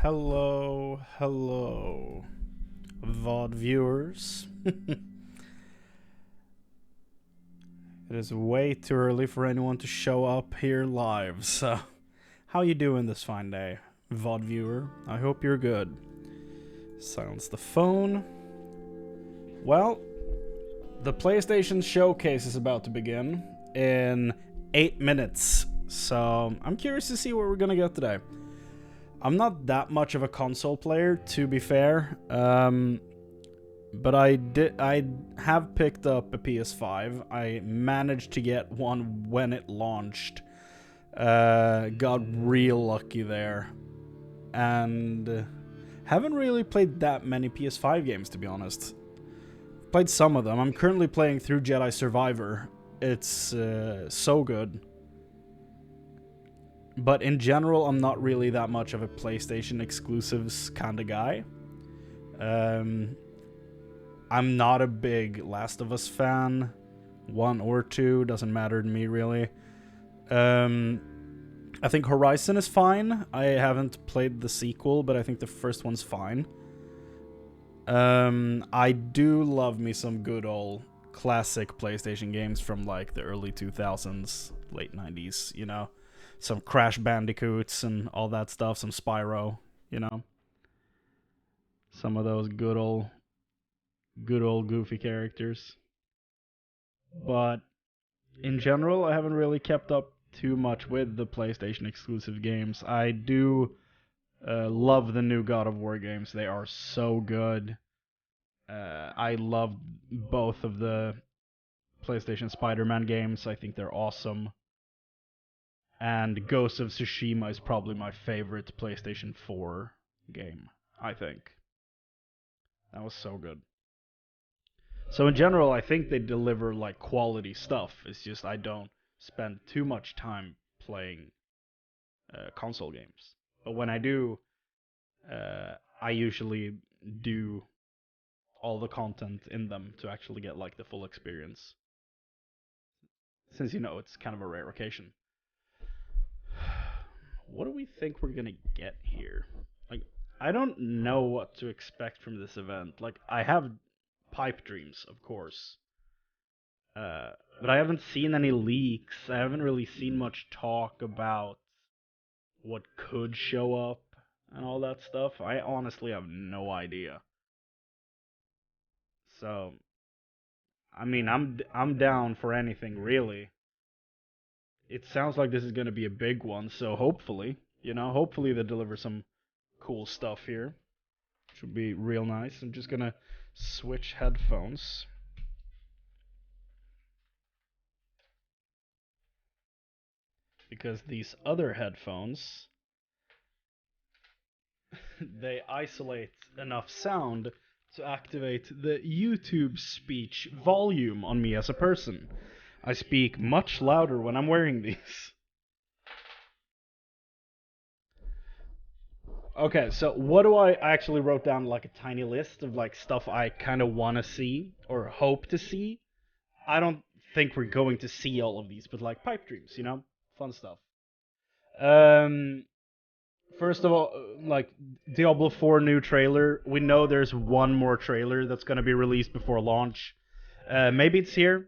Hello, VOD viewers. It is way too early for anyone to show up here live, so how you doing this fine day, VOD viewer? I hope you're good. Silence the phone. Well, the PlayStation Showcase is about to begin in 8 minutes, so I'm curious to see what we're gonna get today. I'm not that much of a console player, to be fair, but I have picked up a PS5. I managed to get one when it launched. Got real lucky there, and haven't really played that many PS5 games, to be honest. Played some of them. I'm currently playing through Jedi Survivor. It's so good. But in general, I'm not really that much of a PlayStation exclusives kind of guy. I'm not a big Last of Us fan. 1 or 2, doesn't matter to me really. I think Horizon is fine. I haven't played the sequel, but I think the first one's fine. I do love me some good old classic PlayStation games from like the early 2000s, late 90s, you know? Some Crash Bandicoots and all that stuff, some Spyro, you know? Some of those good old goofy characters. But in general, I haven't really kept up too much with the PlayStation exclusive games. I do love the new God of War games. They are so good. I love both of the PlayStation Spider-Man games. I think they're awesome. And Ghost of Tsushima is probably my favorite PlayStation 4 game, I think. That was so good. So in general, I think they deliver like quality stuff. It's just I don't spend too much time playing console games. But when I do, I usually do all the content in them to actually get like the full experience. Since you know it's kind of a rare occasion. What do we think we're gonna get here? Like, I don't know what to expect from this event. Like, I have pipe dreams, of course. But I haven't seen any leaks. I haven't really seen much talk about what could show up and all that stuff. I honestly have no idea. So, I mean, I'm down for anything really. It sounds like this is going to be a big one, so hopefully they deliver some cool stuff here. Should be real nice. I'm just going to switch headphones. Because these other headphones, they isolate enough sound to activate the YouTube speech volume on me as a person. I speak much louder when I'm wearing these. Okay, so what do I actually wrote down like a tiny list of like stuff I kind of want to see or hope to see. I don't think we're going to see all of these, but like pipe dreams, fun stuff. Um, First of all, like Diablo 4 new trailer. We know there's one more trailer that's going to be released before launch. Maybe it's here.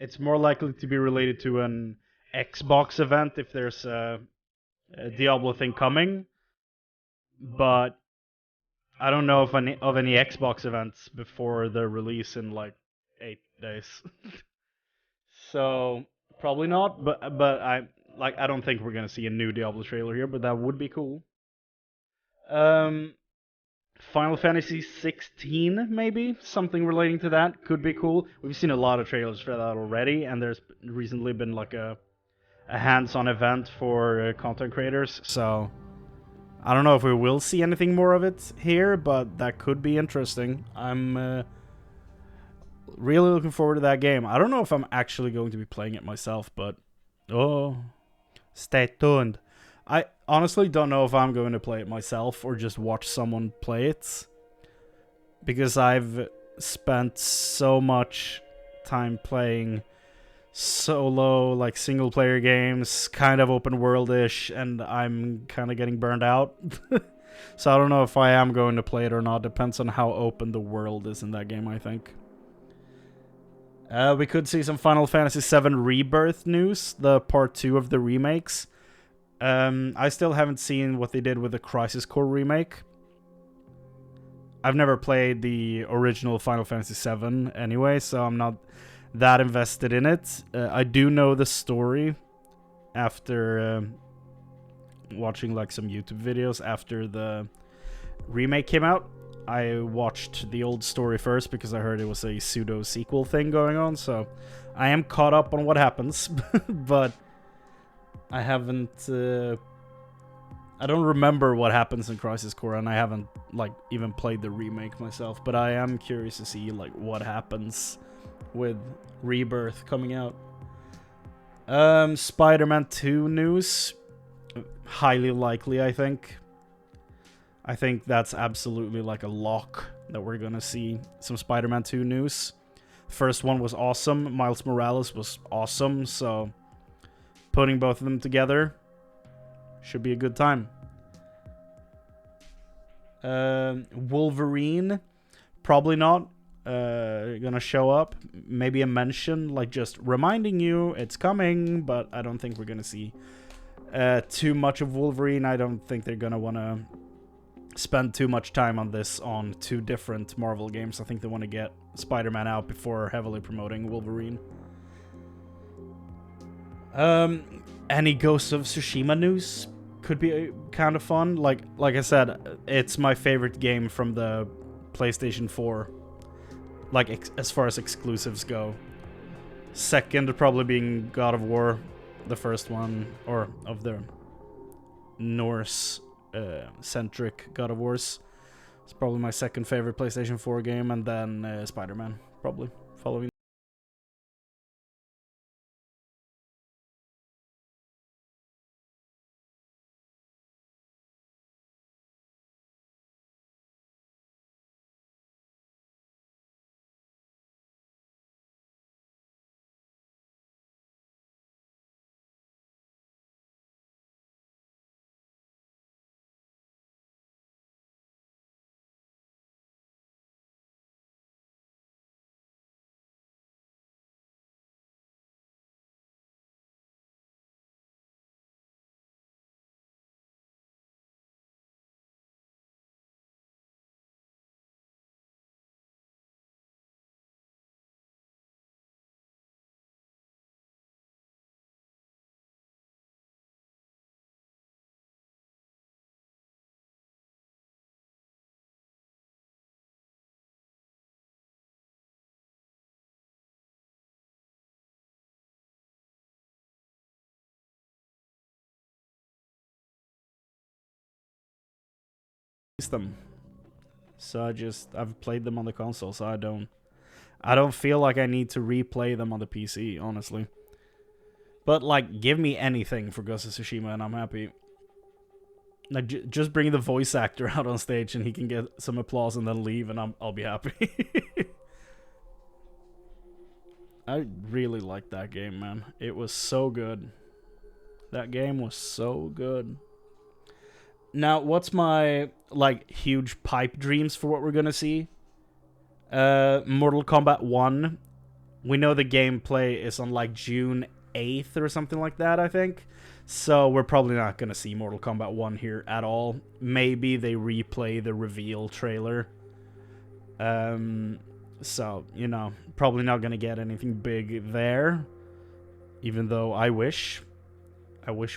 It's more likely to be related to an Xbox event if there's a Diablo thing coming. But I don't know of any Xbox events before the release in like 8 days. So probably not. But I don't think we're gonna see a new Diablo trailer here. But that would be cool. Um, Final Fantasy 16, maybe something relating to that could be cool. We've seen a lot of trailers for that already, and there's recently been like a hands-on event for content creators. So I don't know if we will see anything more of it here, but that could be interesting. I'm really looking forward to that game. I don't know if I'm actually going to be playing it myself, but oh, stay tuned. I honestly don't know if I'm going to play it myself or just watch someone play it, because I've spent so much time playing solo, like single player games, kind of open world-ish, and I'm kind of getting burned out. So I don't know if I am going to play it or not. Depends on how open the world is in that game, I think. We could see some Final Fantasy VII Rebirth news, the part 2 of the remakes. I still haven't seen what they did with the Crisis Core remake. I've never played the original Final Fantasy VII anyway, so I'm not that invested in it. I do know the story after watching like some YouTube videos after the remake came out. I watched the old story first because I heard it was a pseudo sequel thing going on, so I am caught up on what happens, but I haven't. I don't remember what happens in Crisis Core, and I haven't like even played the remake myself. But I am curious to see like what happens with Rebirth coming out. Spider-Man 2 news, highly likely, I think. I think that's absolutely like a lock that we're gonna see some Spider-Man 2 news. First one was awesome. Miles Morales was awesome, so putting both of them together should be a good time. Wolverine, probably not gonna show up. Maybe a mention, like just reminding you it's coming, but I don't think we're gonna see too much of Wolverine. I don't think they're gonna wanna spend too much time on this on 2 different Marvel games. I think they want to get Spider-Man out before heavily promoting Wolverine. Any Ghost of Tsushima news could be kind of fun. Like I said, it's my favorite game from the PlayStation 4. Like as far as exclusives go. Second probably being God of War, the first one, or of the Norse centric God of Wars. It's probably my second favorite PlayStation 4 game, and then Spider-Man probably following. Them. So I've played them on the console, so I don't feel like I need to replay them on the PC, honestly. But like, give me anything for Ghost of Tsushima and I'm happy. Like, just bring the voice actor out on stage and he can get some applause and then leave, and I'll be happy. I really liked that game, man. It was so good. That game was so good. Now, what's my like huge pipe dreams for what we're gonna see? Mortal Kombat 1. We know the gameplay is on like June 8th or something like that, I think. So we're probably not gonna see Mortal Kombat 1 here at all. Maybe they replay the reveal trailer. So, you know, probably not gonna get anything big there. Even though I wish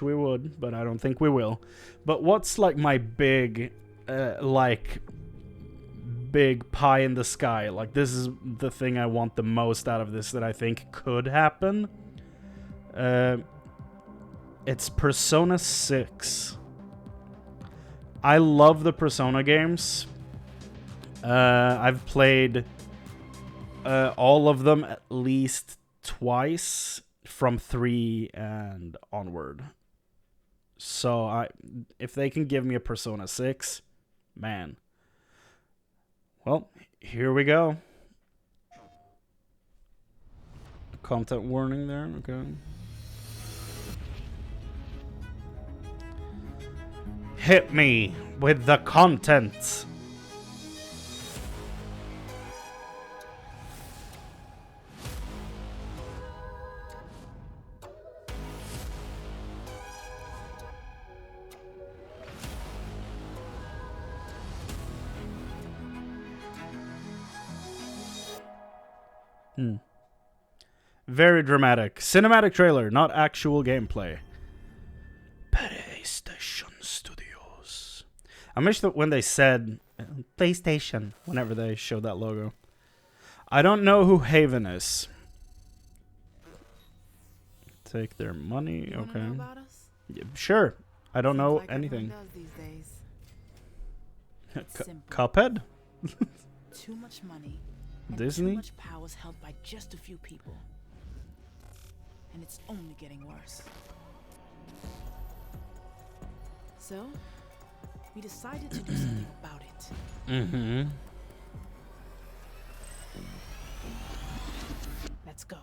we would, but I don't think we will. But what's like my big big pie in the sky? Like, this is the thing I want the most out of this that I think could happen. It's Persona 6. I love the Persona games. I've played all of them at least twice from 3 and onward. So if they can give me a Persona 6, man. Well, here we go. Content warning there, okay. Hit me with the content. Very dramatic. Cinematic trailer, not actual gameplay. PlayStation Studios. I wish that when they said PlayStation, whenever they showed that logo. I don't know who Haven is. Take their money, okay. Know about us? Yeah, sure. I don't know Like anything. everyone does these days. Simple. Cuphead? Too much money. And Disney? Too much power is held by just a few people. And it's only getting worse. So, we decided to do something about it. Mm-hmm. Let's go.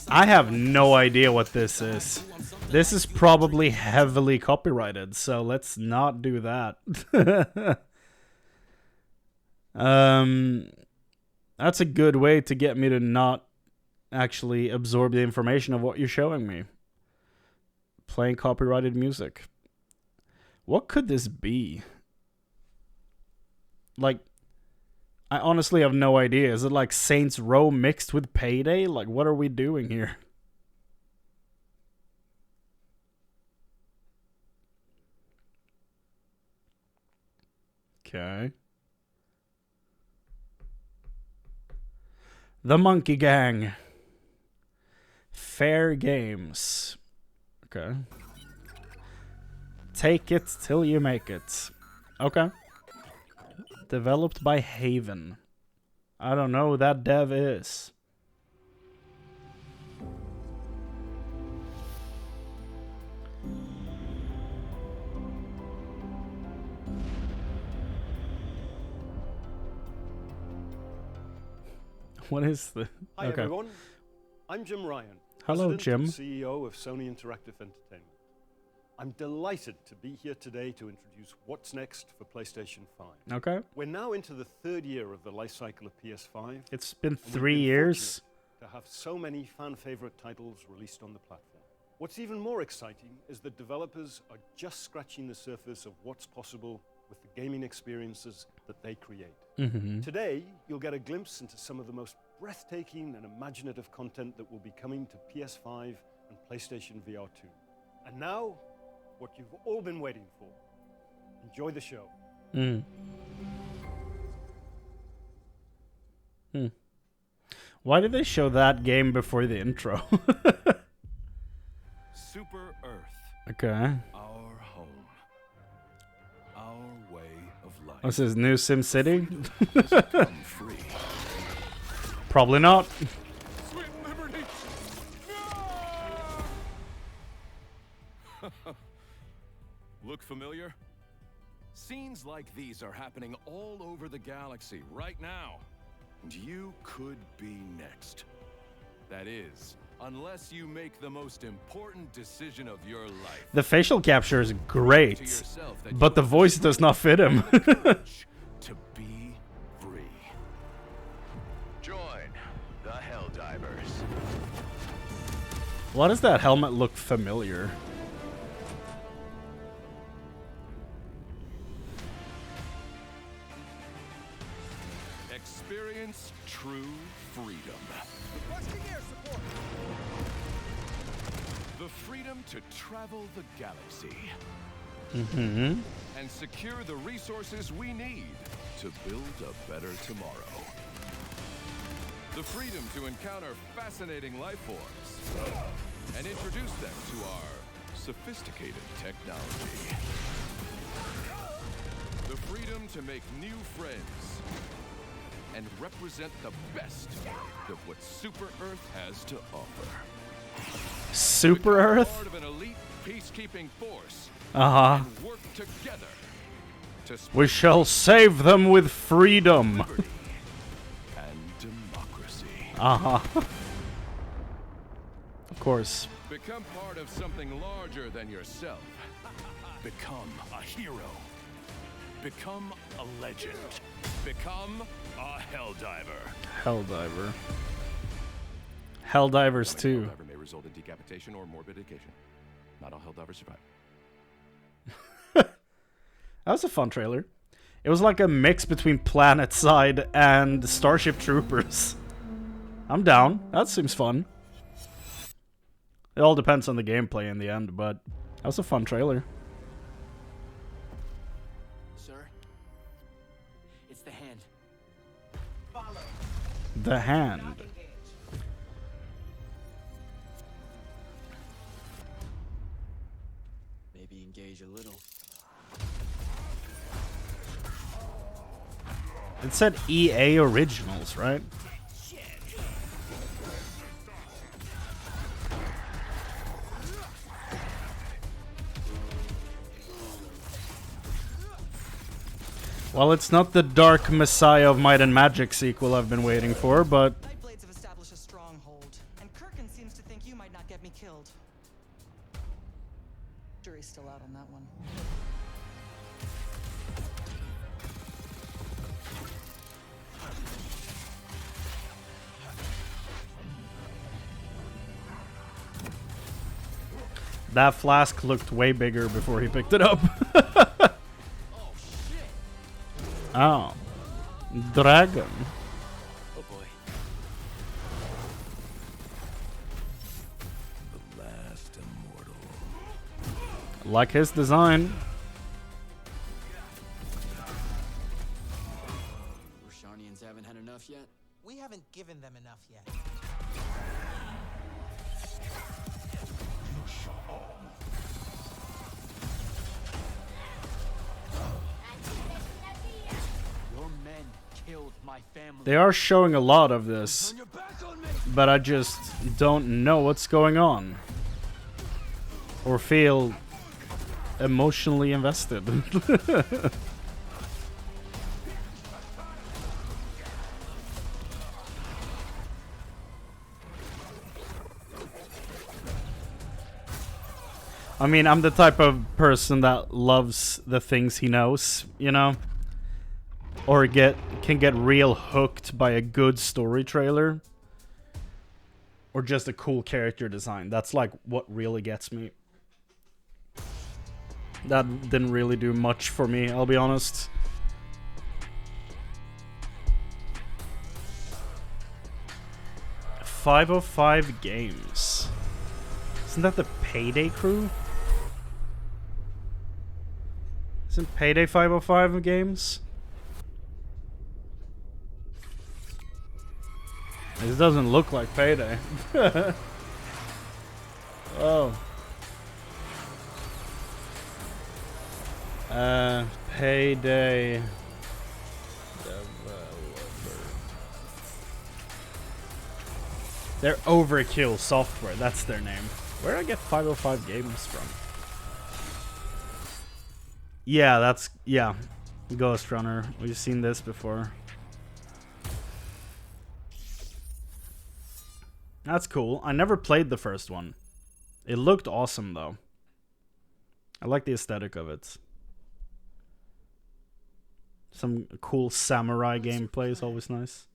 I have no idea what this is. This is probably heavily copyrighted, so let's not do that. That's a good way to get me to not actually absorb the information of what you're showing me. Playing copyrighted music. What could this be? Like, I honestly have no idea. Is it like Saints Row mixed with Payday? Like, what are we doing here? Okay. The Monkey Gang. Fair games. Okay. Take it till you make it. Okay. Developed by Haven. I don't know who that dev is. What is the... Hi okay. everyone, I'm Jim Ryan, Hello, President Jim. and CEO of Sony Interactive Entertainment. I'm delighted to be here today to introduce what's next for PlayStation 5. Okay. We're now into the third year of the life cycle of PS5. It's been and we've 3 been years. fortunate to have so many fan-favorite titles released on the platform. What's even more exciting is that developers are just scratching the surface of what's possible with the gaming experiences that they create. Mm-hmm. Today, you'll get a glimpse into some of the most breathtaking and imaginative content that will be coming to PS5 and PlayStation VR 2. And now, what you've all been waiting for. Enjoy the show. Why did they show that game before the intro? Super Earth, Okay. our home, our way of life. What's this, new Sim City? Doesn't come free. Probably not. Sweet liberty! Look familiar? Scenes like these are happening all over the galaxy right now. And you could be next. That is, unless you make the most important decision of your life. The facial capture is great, To yourself that but you the have voice does not fit him. the courage to be free. Join the Helldivers. Why does that helmet look familiar? Experience true freedom. The freedom to travel the galaxy Mm-hmm. and secure the resources we need to build a better tomorrow. The freedom to encounter fascinating life forms and introduce them to our sophisticated technology. The freedom to make new friends and represent the best of what Super Earth has to offer. Super Become Earth? part of an elite peacekeeping force Uh-huh. and work together to spread We shall save them with freedom. liberty and democracy. Uh-huh. Of course. Become part of something larger than yourself. Become a hero. Become a legend. Become a Helldiver. Helldiver. Helldivers 2. Helldiver may result in decapitation or mortification. Not all Helldivers survive. That was a fun trailer. It was like a mix between Planet Side and Starship Troopers. I'm down. That seems fun. It all depends on the gameplay in the end, but that was a fun trailer. Sir, it's the hand. The hand. Maybe engage a little. It said EA Originals, right? Well, it's not the Dark Messiah of Might and Magic sequel I've been waiting for, but... Nightblades have established a stronghold, and Kirkin seems to think you might not get me killed. Jury's still out on that one. That flask looked way bigger before he picked it up. Oh. Dragon. Oh boy. The last immortal. Like his design. Roshanians haven't had enough yet? We haven't given them enough yet. Your men killed my family. They are showing a lot of this, Turn your back on me! but I just don't know what's going on. Or feel emotionally invested. I mean, I'm the type of person that loves the things he knows, you know? Or can get real hooked by a good story trailer. Or just a cool character design. That's like what really gets me. That didn't really do much for me, I'll be honest. .505 Games. Isn't that the Payday crew? Isn't Payday 505 Games? This doesn't look like Payday. Oh. Payday developer. They're Overkill Software, that's their name. Where did I get 505 Games from? Yeah, that's... yeah. Ghost Runner. We've seen this before. That's cool. I never played the first one. It looked awesome, though. I like the aesthetic of it. Some cool samurai gameplay is always nice.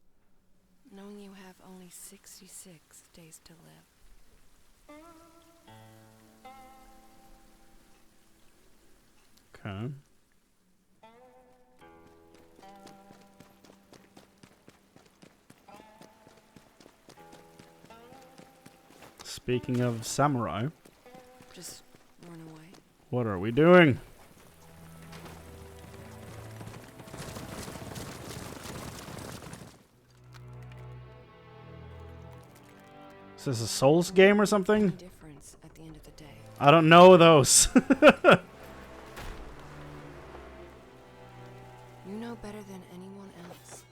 Knowing you have only 66 days to live. Okay. Speaking of samurai, Just run away. what are we doing? Is this a Souls game or something? Difference at the end of the day. I don't know those. You know better than anyone else.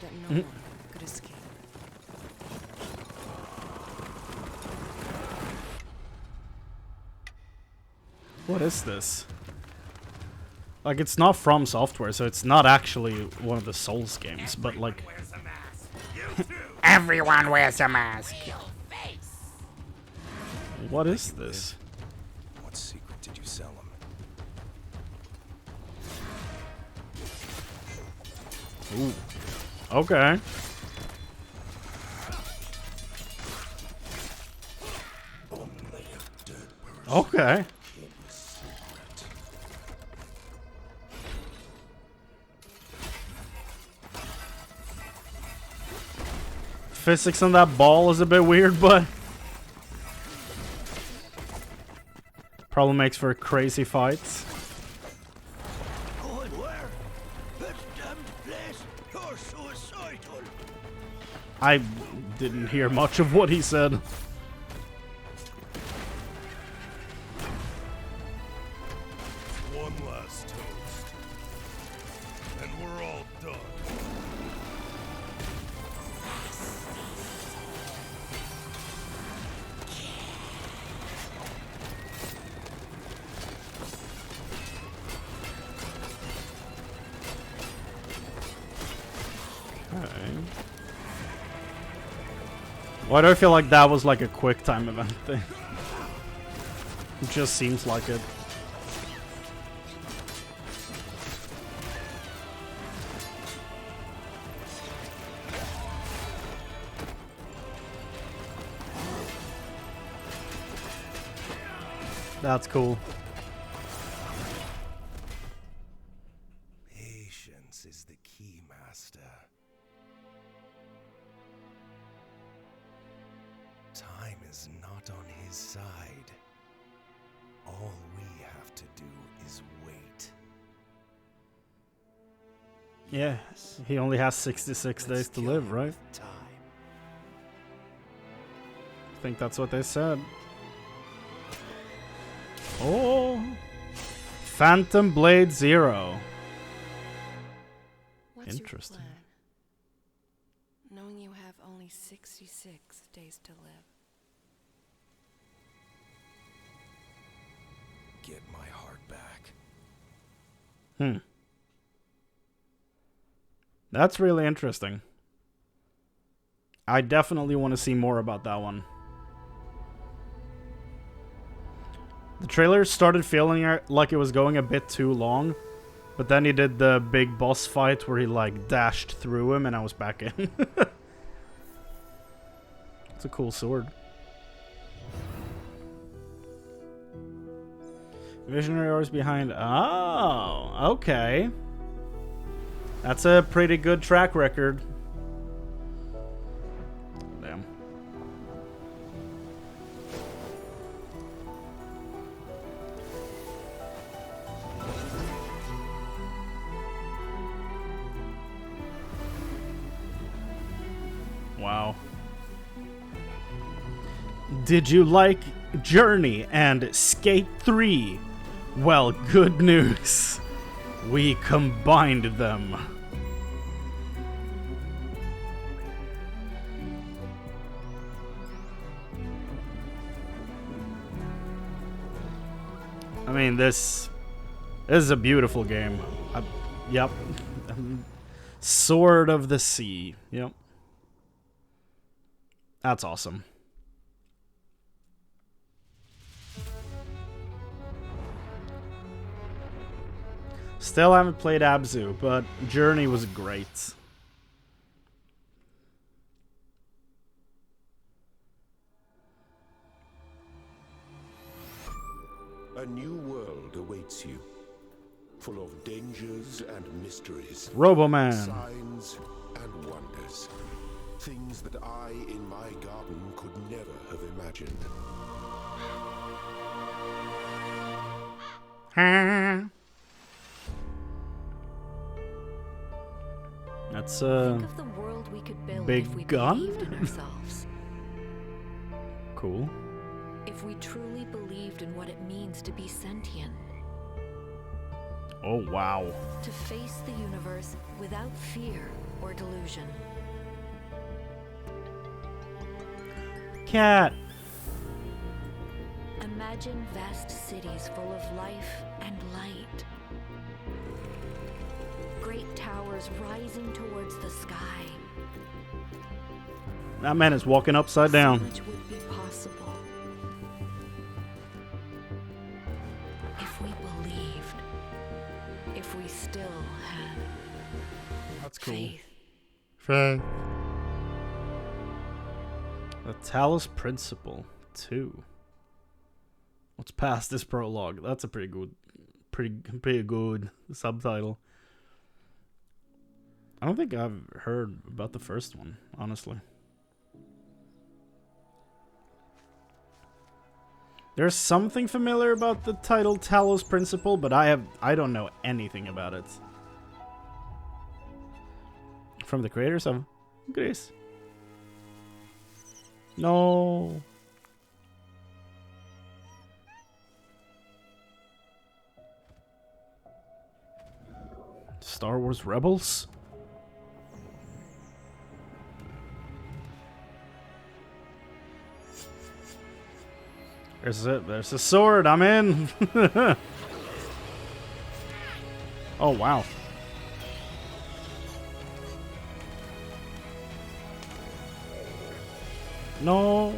That no one could escape. What is this? Like, it's not From Software, so it's not actually one of the Souls games, but like... Everyone wears a mask. What is this? What secret did you sell him? Ooh. Okay. Okay. Physics on that ball is a bit weird, but probably makes for crazy fights. Going where? This damn place. You're suicidal. I didn't hear much of what he said. One last toast. And we're all done. Why do I feel like that was like a quick time event thing? It just seems like it. That's cool. Patience is the key, Master. Time is not on his side. All we have to do is wait. Yeah, he only has 66 days to live, right? Time. I think that's what they said. Oh, Phantom Blade Zero. What's Interesting. your plan? Knowing you have only 66 days to live. Get my heart back. That's really interesting. I definitely want to see more about that one. The trailer started feeling like it was going a bit too long, but then he did the big boss fight where he like dashed through him and I was back in. It's a cool sword. Visionary Ores behind. Oh, okay. That's a pretty good track record. Damn. Wow. Did you like Journey and Skate 3? Well, good news. We combined them. I mean, this is a beautiful game. Yep. Sword of the Sea. Yep. That's awesome. Still haven't played Abzu, but Journey was great. A new world awaits you, full of dangers and mysteries. Roboman. Signs and wonders. Things that I, in my garden, could never have imagined. That's Think of the world we could build big if we gun? believed in ourselves. Cool. If we truly believed in what it means to be sentient. Oh, wow. To face the universe without fear or delusion. Cat. Imagine vast cities full of life and light. Great towers rising towards the sky. That man is walking upside down. So much would be possible if we believed, if we still had That's cool. faith. Faith. The Talos Principle 2. What's past this prologue? That's a pretty good subtitle. I don't think I've heard about the first one, honestly. There's something familiar about the title Talos Principle, but I don't know anything about it. From the creators of Greece. No. Star Wars Rebels? There's a sword, I'm in. Oh wow. No.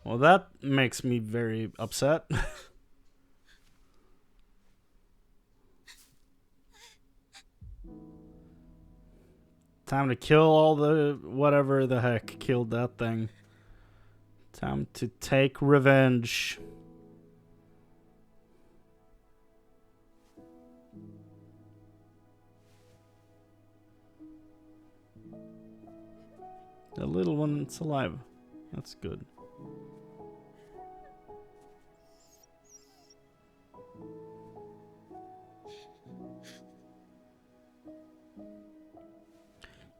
Well, that makes me very upset. Time to kill all the whatever the heck killed that thing. Time to take revenge. The little one's alive. That's good.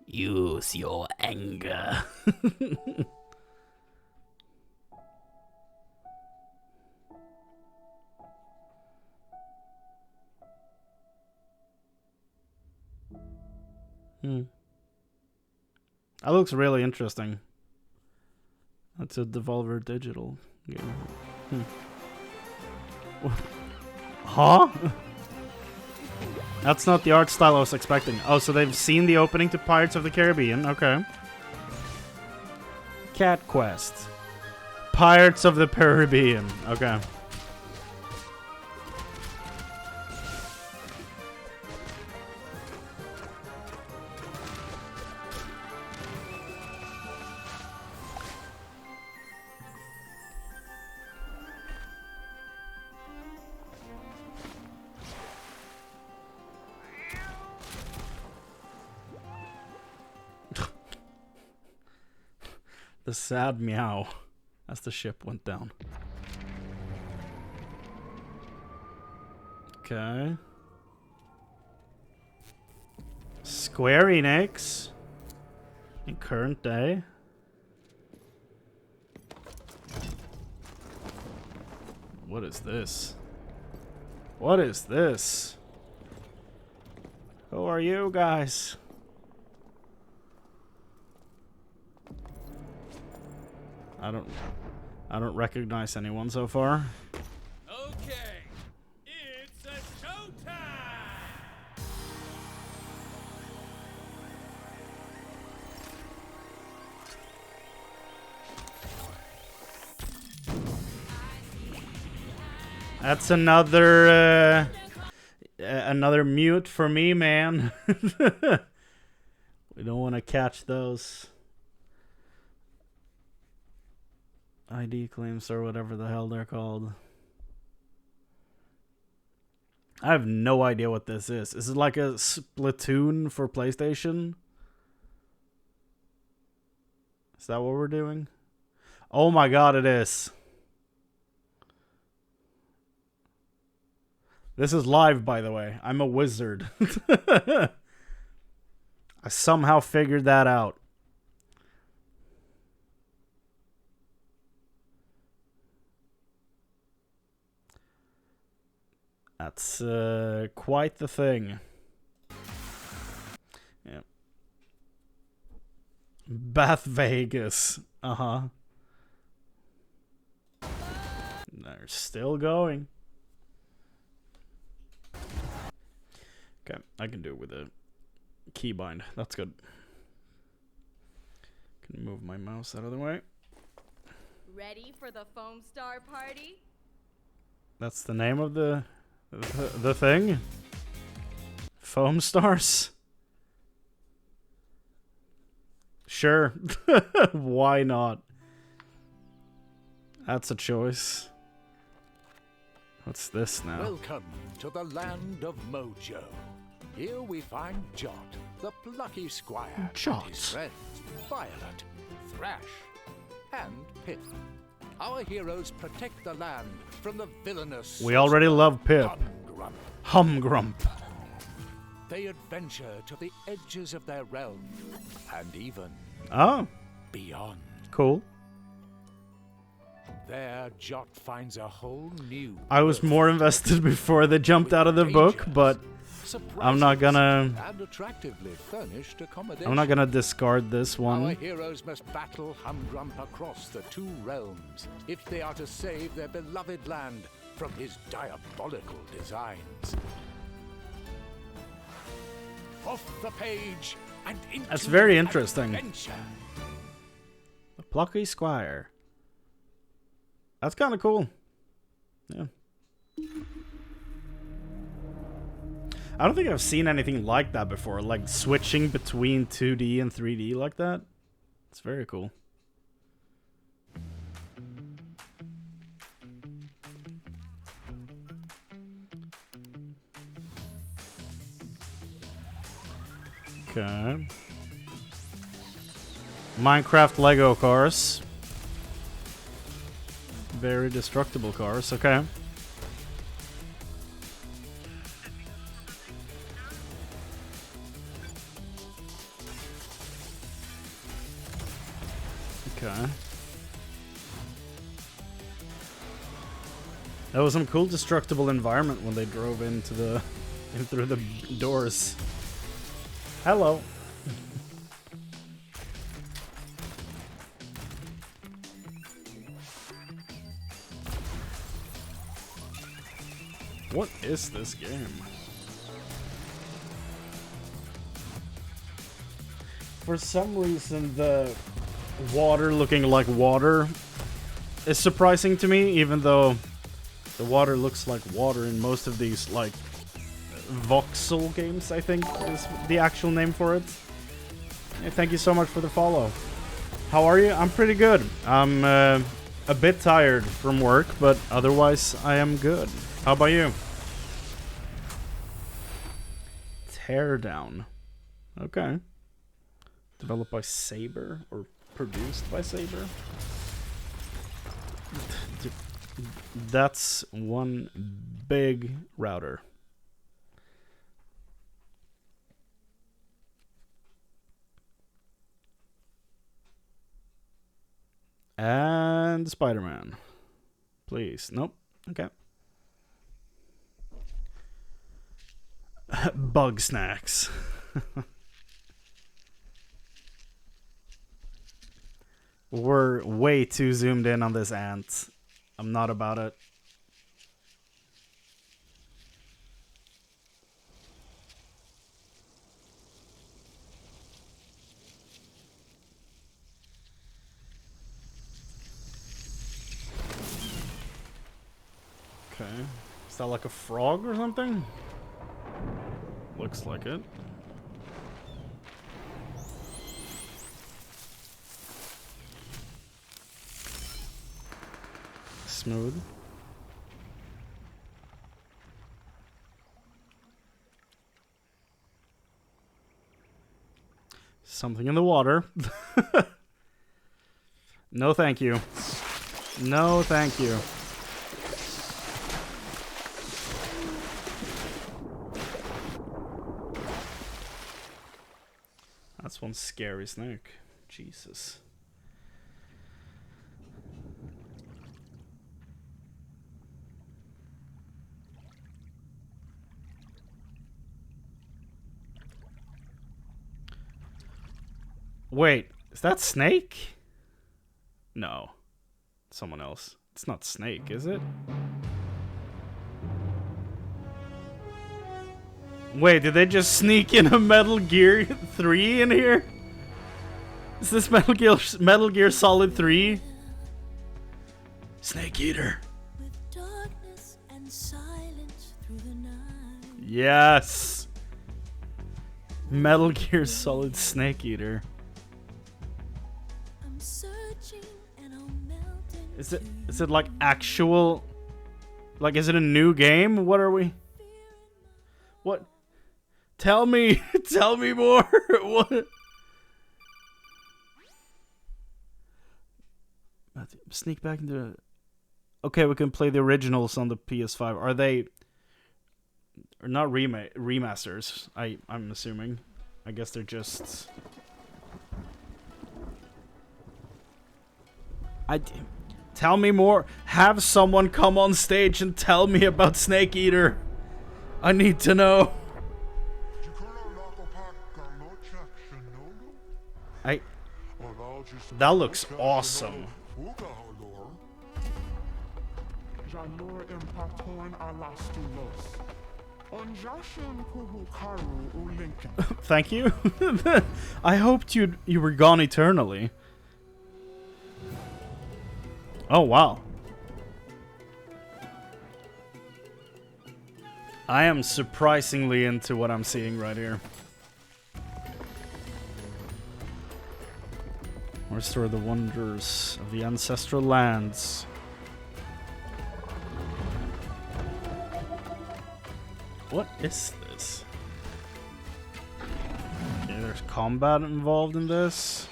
Use your anger. That looks really interesting. That's a Devolver Digital game. Huh? That's not the art style I was expecting. Oh, so they've seen the opening to Pirates of the Caribbean. Okay. Cat Quest. Pirates of the Caribbean. Okay. The sad meow as the ship went down. Okay. Square Enix in current day. What is this? What is this? Who are you guys? I don't recognize anyone so far. Okay, it's a showtime. That's another another mute for me, man. We don't want to catch those ID claims or whatever the hell they're called. I have no idea what this is. Is it like a Splatoon for PlayStation? Is that what we're doing? Oh my god, it is. This is live, by the way. I'm a wizard. I somehow figured that out. That's quite the thing. Yeah. Bath Vegas. Uh-huh. They're still going. Okay, I can do it with a keybind. That's good. Can move my mouse out of the way. Ready for the foam star party? That's the name of the thing? Foam stars? Sure. Why not? That's a choice. What's this now? Welcome to the land of Mojo. Here we find Jot, the plucky squire, Jot. and his friends, Violet, Thrash, and Pip. Our heroes protect the land from the villainous... We already love Pip. Humgrump. They adventure to the edges of their realm, and even beyond. Cool. There, Jot finds a whole new... I was more invested before they jumped out of the book, but I'm not gonna... and attractively furnished accommodation. I'm not gonna discard this Our one. heroes must battle Humgrump across the two realms if they are to save their beloved land from his diabolical designs. Off the page and into That's very interesting. adventure. The plucky squire. That's kind of cool. Yeah. I don't think I've seen anything like that before, like switching between 2D and 3D like that. It's very cool. Okay. Minecraft Lego cars. Very destructible cars, okay. Okay. That was some cool destructible environment when they drove into the in through the doors. Hello. What is this game? For some reason, the water looking like water is surprising to me, even though the water looks like water in most of these, like, voxel games, I think is the actual name for it. Hey, thank you so much for the follow. How are you? I'm pretty good. I'm a bit tired from work, but otherwise I am good. How about you? Teardown. Okay. Developed by Saber or produced by Saber? That's one big router. And Spider-Man. Please. Nope. Okay. Bug snacks. We're way too zoomed in on this ant. I'm not about it. Okay. Is that like a frog or something? Looks like it. Smooth. Something in the water. No, thank you. No, thank you. That's one scary snake. Jesus. Wait, is that Snake? No. Someone else. It's not Snake, is it? Wait, did they just sneak in a Metal Gear 3 in here? Is this Metal Gear Solid 3? Snake Eater. Yes. Metal Gear Solid Snake Eater. Is it like actual, like, is it a new game? What are we? What? Tell me, tell me more. What? Sneak back into. Okay, we can play the originals on the PS5. Are they? Or not remasters? I'm assuming. I guess they're just. Tell me more. Have someone come on stage and tell me about Snake Eater. I need to know. That looks awesome. Thank you. I hoped you were gone eternally. Oh wow. I am surprisingly into what I'm seeing right here. Restore the wonders of the ancestral lands. What is this? Okay, there's combat involved in this.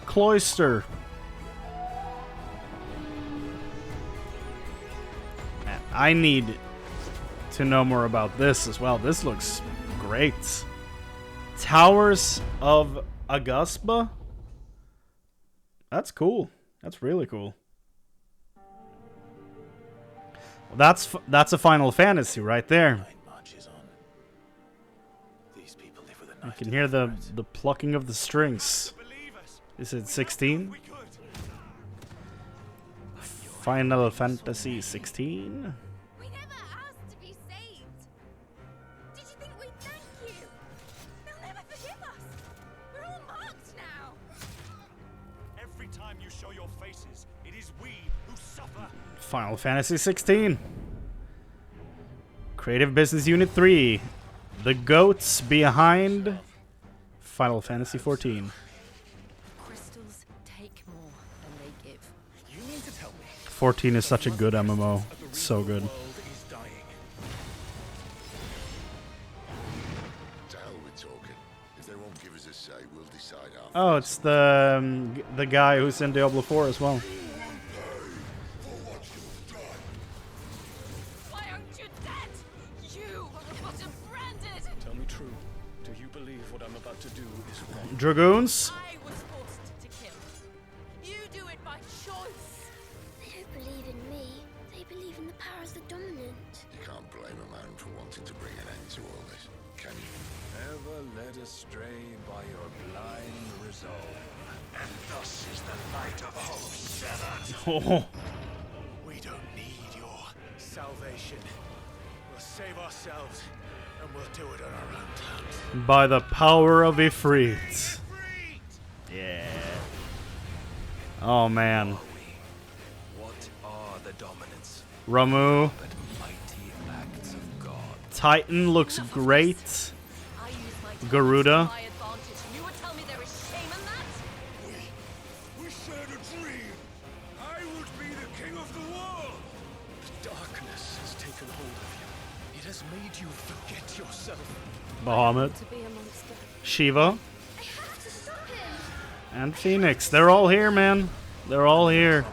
Cloister. Man, I need to know more about this as well. This looks great. Towers of Agusba? That's cool. That's really cool. Well, that's a Final Fantasy right there. I can hear the plucking of the strings. Is it 16? Final Fantasy 16? We never asked to be saved. Did you think we'd thank you? They'll never forgive us. We're all marked now. Every time you show your faces, it is we who suffer. Final Fantasy 16. Creative Business Unit 3. The goats behind Final Fantasy 14. 14 is such a good MMO. It's so good. Oh, it's the guy who's in Diablo 4 as well. Why aren't you dead? You are what branded. Tell me true. Do you believe what I'm about to do is wrong? Dragoons? I was forced to kill. You do it by choice. They don't believe in me. They believe in the powers that dominant. You can't blame a man for wanting to bring an end to all this, can you? Ever led astray by your blind resolve. And thus is the light of hope severed. We don't need your salvation. We'll save ourselves, and we'll do it on our own terms. By the power of Ifrit. Yeah. Oh man. What are the dominants? Ramu. But mighty acts of God. Titan looks great. Garuda. We shared a dream. I would be the king of the world. The darkness has taken hold of you. It has made you forget yourself. Bahamut. Shiva. And Phoenix. They're all here, man. They're all here.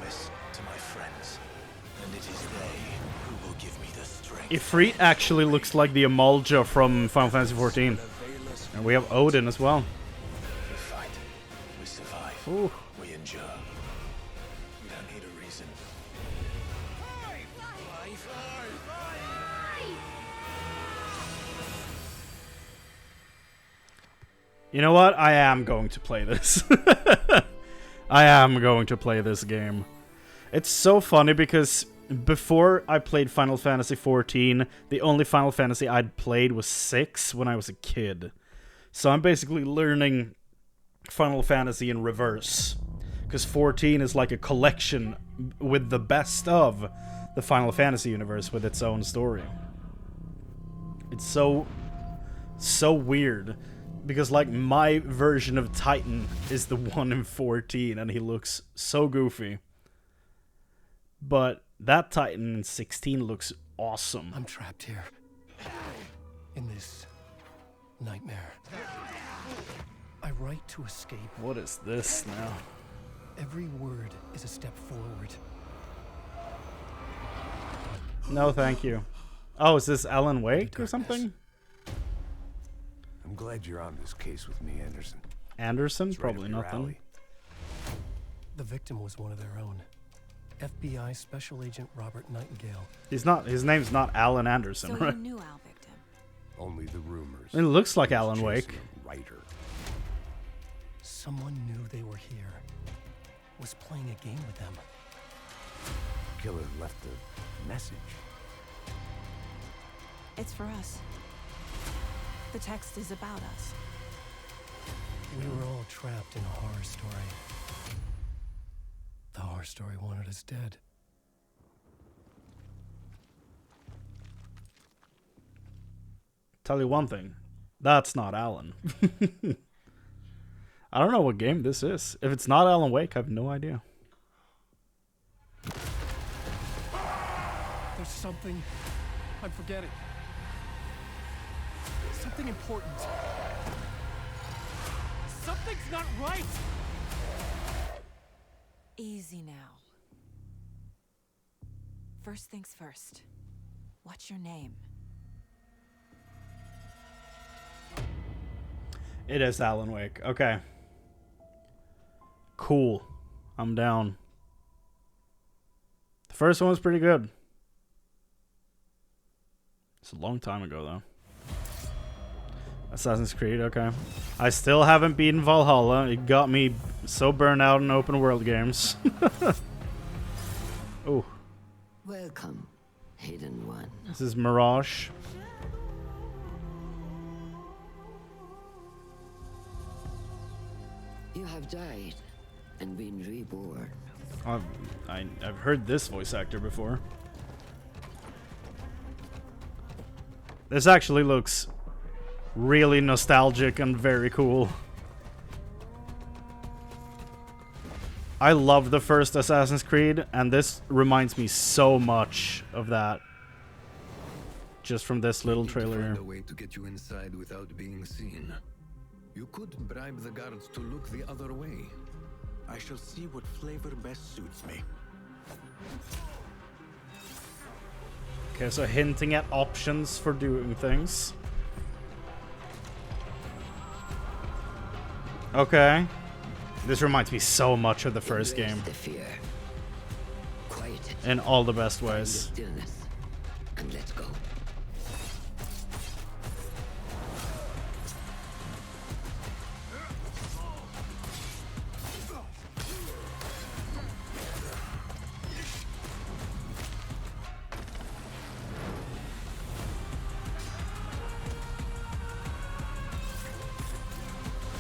Ifrit actually looks like the Amalja from Final Fantasy 14. And we have Odin as well. We fight. We survive. Ooh. We endure. We don't need a reason. You know what? I am going to play this. I am going to play this game. It's so funny because before I played Final Fantasy XIV, the only Final Fantasy I'd played was 6 when I was a kid. So I'm basically learning Final Fantasy in reverse. Because 14 is like a collection with the best of the Final Fantasy universe with its own story. It's so weird. Because, like, my version of Titan is the one in 14, and he looks so goofy. But that Titan in 16 looks awesome. I'm trapped here. In this nightmare. I write to escape. What is this now? Every word is a step forward. No, thank you. Oh, is this Alan Wake or something? I'm glad you're on this case with me, Anderson. Anderson? It's right Probably up your nothing. alley. The victim was one of their own. FBI Special Agent Robert Nightingale. He's not. His name's not Alan Anderson, So right? you knew Al Victim. Only the rumors. It looks like He was Alan Wake. chasing a writer. Someone knew they were here. Was playing a game with them. Killer left a message. It's for us. The text is about us. We were all trapped in a horror story. The horror story wanted us dead. Tell you one thing. That's not Alan. I don't know what game this is. If it's not Alan Wake, I have no idea. There's something I'm forgetting. Something important. Something's not right! Easy now. First things first. What's your name? It is Alan Wake. Okay. Cool. I'm down. The first one was pretty good. It's a long time ago, though. Assassin's Creed, okay. I still haven't beaten Valhalla. It got me so burnt out in open world games. Oh. Welcome, Hidden One. This is Mirage. You have died and been reborn. I've heard this voice actor before. This actually looks really nostalgic and very cool. I love the first Assassin's Creed, and this reminds me so much of that. Just from this little trailer here. Find a way to get you inside without being seen. You could bribe the guards to look the other way. I shall see what flavor best suits me. Okay, so hinting at options for doing things. Okay. This reminds me so much of the first game. The fear. Quiet it. In all the best Find the ways. stillness and let's go.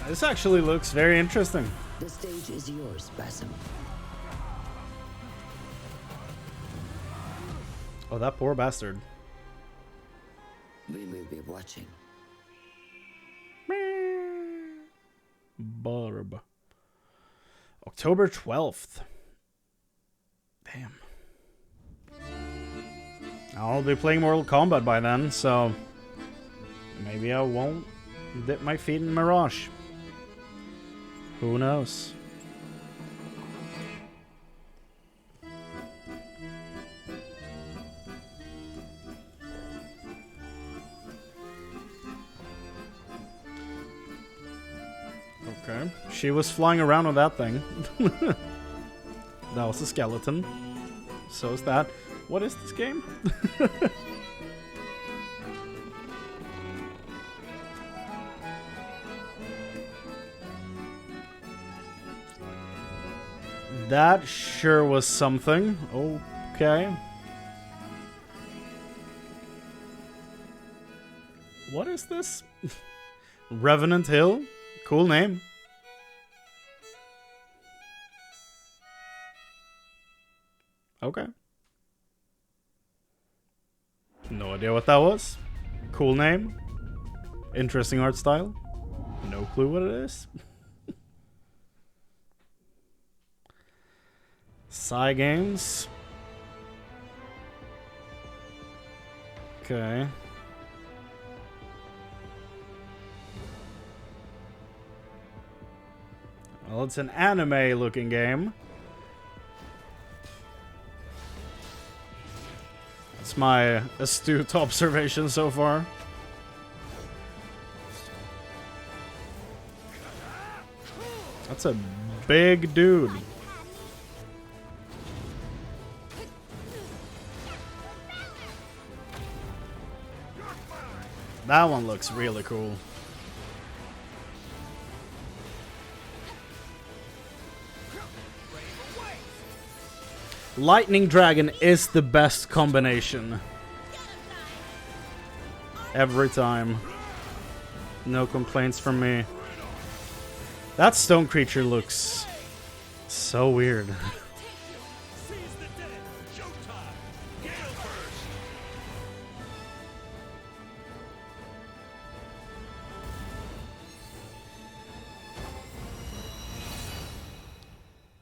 This actually looks very interesting. The stage is yours, Basim. Oh, that poor bastard. We will be watching. Barb. October 12th. Damn. I'll be playing Mortal Kombat by then, so maybe I won't dip my feet in Mirage. Who knows? Okay. She was flying around with that thing. That was a skeleton. So is that. What is this game? That sure was something. Okay. What is this? Revenant Hill? Cool name. Okay. No idea what that was. Cool name. Interesting art style. No clue what it is. Psy Games. Okay. Well, it's an anime looking game. That's my astute observation so far. That's a big dude. That one looks really cool. Lightning Dragon is the best combination. Every time. No complaints from me. That stone creature looks so weird.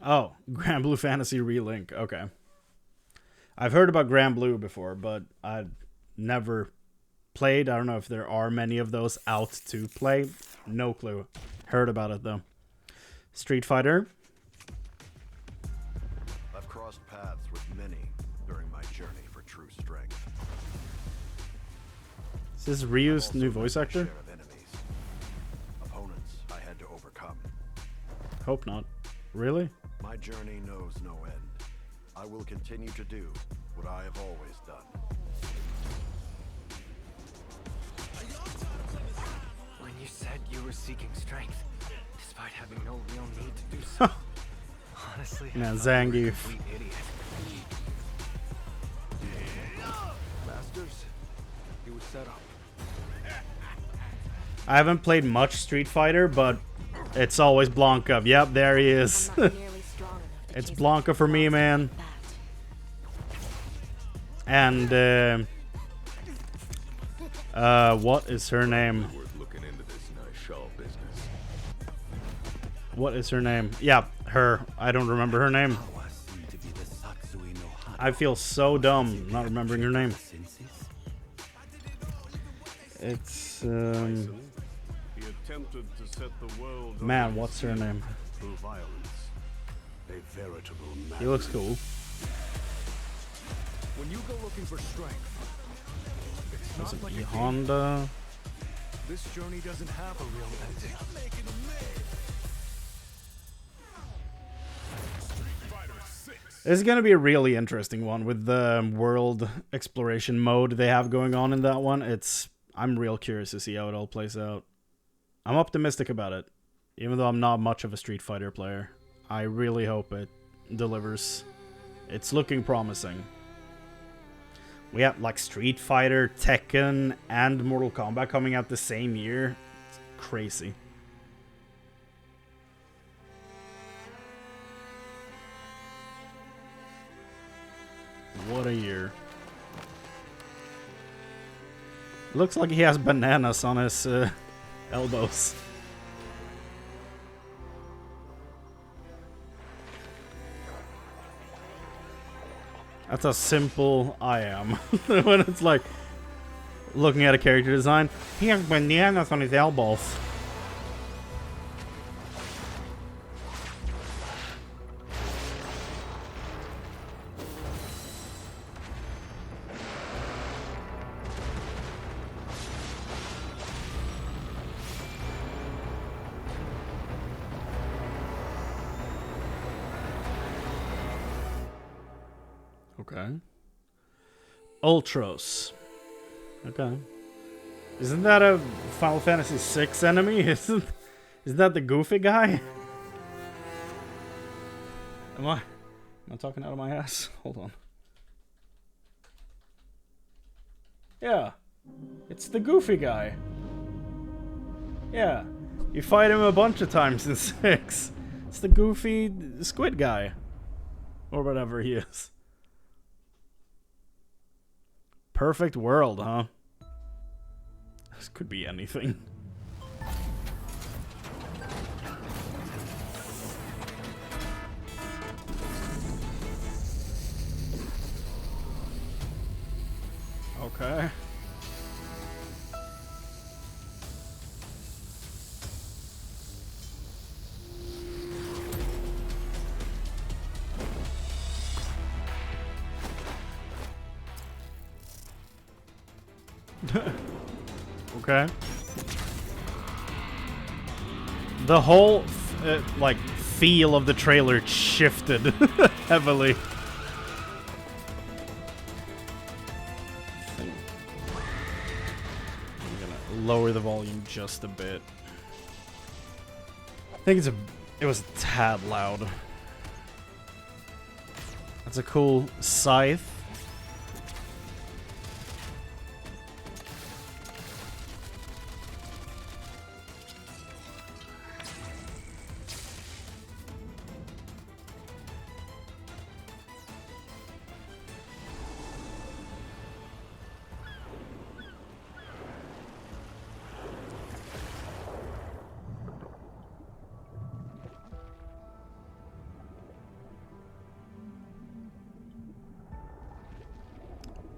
Oh, Grand Blue Fantasy Relink. Okay. I've heard about Grand Blue before, but I've never played. I don't know if there are many of those out to play. No clue. Heard about it, though. Street Fighter. I've crossed paths with many during my journey for true strength. Is this Ryu's new voice actor? Opponents I had to overcome. Hope not. Really? My journey knows no end. I will continue to do what I have always done. When you said you were seeking strength, despite having no real need to do so, honestly, Man, I thought you were a Zangief. complete idiot. Masters, he was set up. I haven't played much Street Fighter, but it's always Blanca. Yep, there he is. It's Blanca for me, man. And, what is her name? What is her name? Yeah, her. I don't remember her name. I feel so dumb not remembering her name. It's, He attempted to set the world man, what's her name? through violence. A veritable He looks cool. When you go looking for strength, it's Was not it like E a Honda? This journey doesn't have a real ending. This is gonna be a really interesting one with the world exploration mode they have going on in that one. I'm real curious to see how it all plays out. I'm optimistic about it, even though I'm not much of a Street Fighter player. I really hope it delivers. It's looking promising. We have like Street Fighter, Tekken, and Mortal Kombat coming out the same year. It's crazy. What a year. Looks like he has bananas on his elbows. That's how simple I am. When it's like looking at a character design, he has bananas on his elbows. Okay. Ultros. Okay. Isn't that a Final Fantasy VI enemy? Isn't that the goofy guy? Am I talking out of my ass? Hold on. Yeah. It's the goofy guy. Yeah. You fight him a bunch of times in 6. It's the goofy squid guy. Or whatever he is. Perfect world, huh? This could be anything. Okay. Okay. The whole like feel of the trailer shifted heavily. I'm gonna lower the volume just a bit. I think it was a tad loud. That's a cool scythe.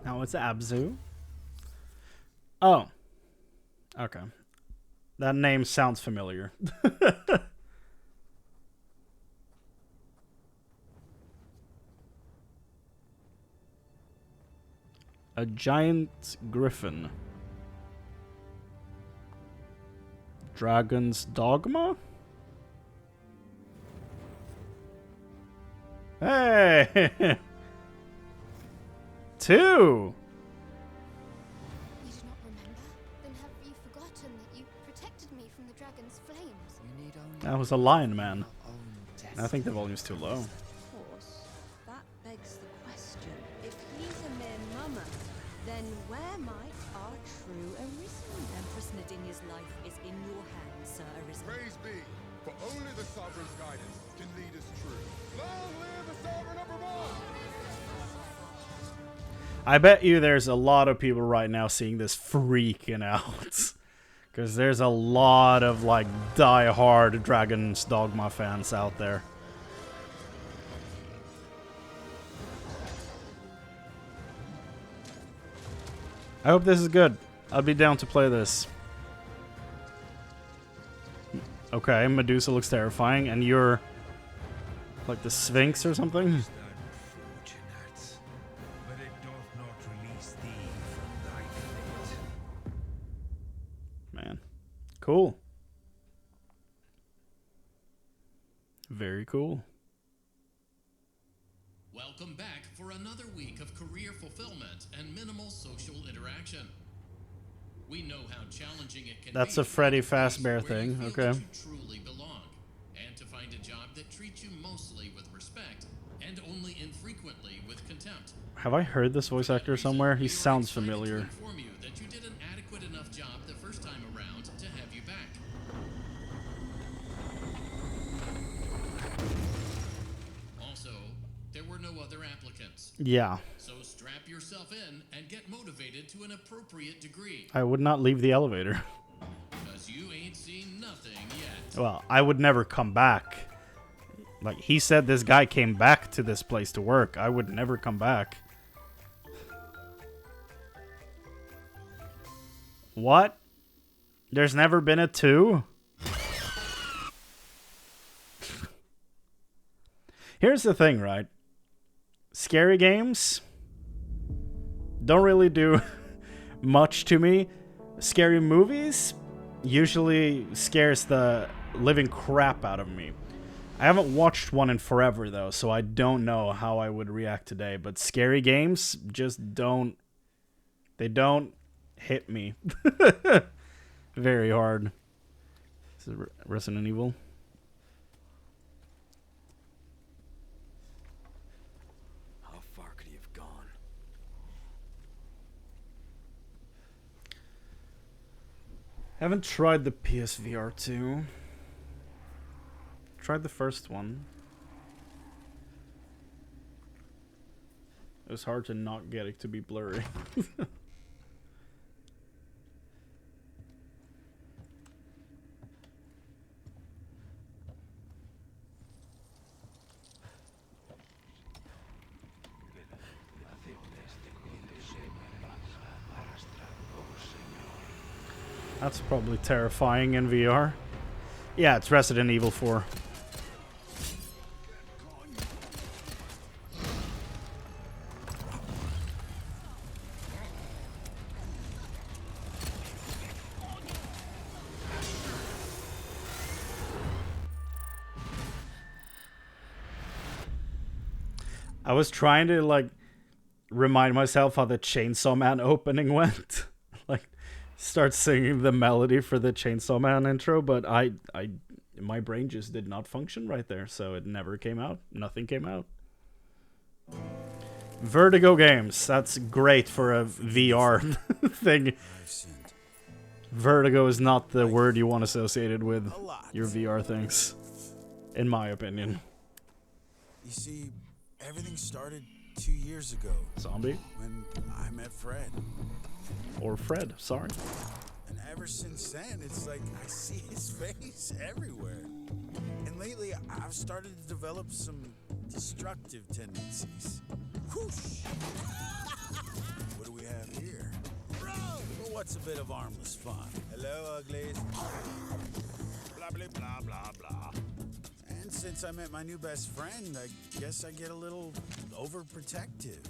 No, it's Abzu. Oh. Okay. That name sounds familiar. A giant griffin. Dragon's Dogma? Hey! 2! You do not remember? Then have you forgotten that you protected me from the dragon's flames? You need only That was a lion man. your own I think the volume's too low. Of course, that begs the question. If he's a mere mummer, then where might our true Arisen? Empress Nadinia's life is in your hands, Sir Arisen. Praise be, for only the Sovereign's guidance can lead us true. Long live the Sovereign of Vermont! I bet you there's a lot of people right now seeing this freaking out. Because there's a lot of, like, die-hard Dragon's Dogma fans out there. I hope this is good. I'll be down to play this. Okay, Medusa looks terrifying, and you're like the Sphinx or something? Man. Cool. Very cool. Welcome back for another week of career fulfillment and minimal social interaction. We know how challenging it can That's be a Freddy to find a place Fazbear where you thing, feel okay. that you truly belong, and to find a job that treats you mostly with respect and only infrequently with contempt. Have I heard this voice actor somewhere? He sounds familiar. Inform you that you did an adequate enough job the first time around to have you back. Also, there were no other applicants. Yeah. So strap yourself in and get motivated to an appropriate degree. I would not leave the elevator. Because you ain't seen nothing yet. Well, I would never come back. Like, he said this guy came back to this place to work. I would never come back. What? There's never been a 2? Here's the thing, right? Scary games don't really do much to me. Scary movies usually scares the living crap out of me. I haven't watched one in forever, though, so I don't know how I would react today. But scary games just don't... They don't hit me very hard. This is Resident Evil. Haven't tried the PSVR 2. Tried the first one. It was hard to not get it to be blurry. That's probably terrifying in VR. Yeah, it's Resident Evil 4. I was trying to like remind myself how the Chainsaw Man opening went. Like start singing the melody for the Chainsaw Man intro, but my brain just did not function right there, so it never came out. Nothing came out. Vertigo games. That's great for a VR thing. Vertigo is not the word you want associated with your VR things, in my opinion. You see, everything started 2 years ago. Zombie? When I met Fred. Or Fred, sorry. And ever since then, it's like I see his face everywhere. And lately, I've started to develop some destructive tendencies. Whoosh! What do we have here? Well, what's a bit of harmless fun? Hello, uglies. Blah, blah, blah, blah, blah. And since I met my new best friend, I guess I get a little overprotective.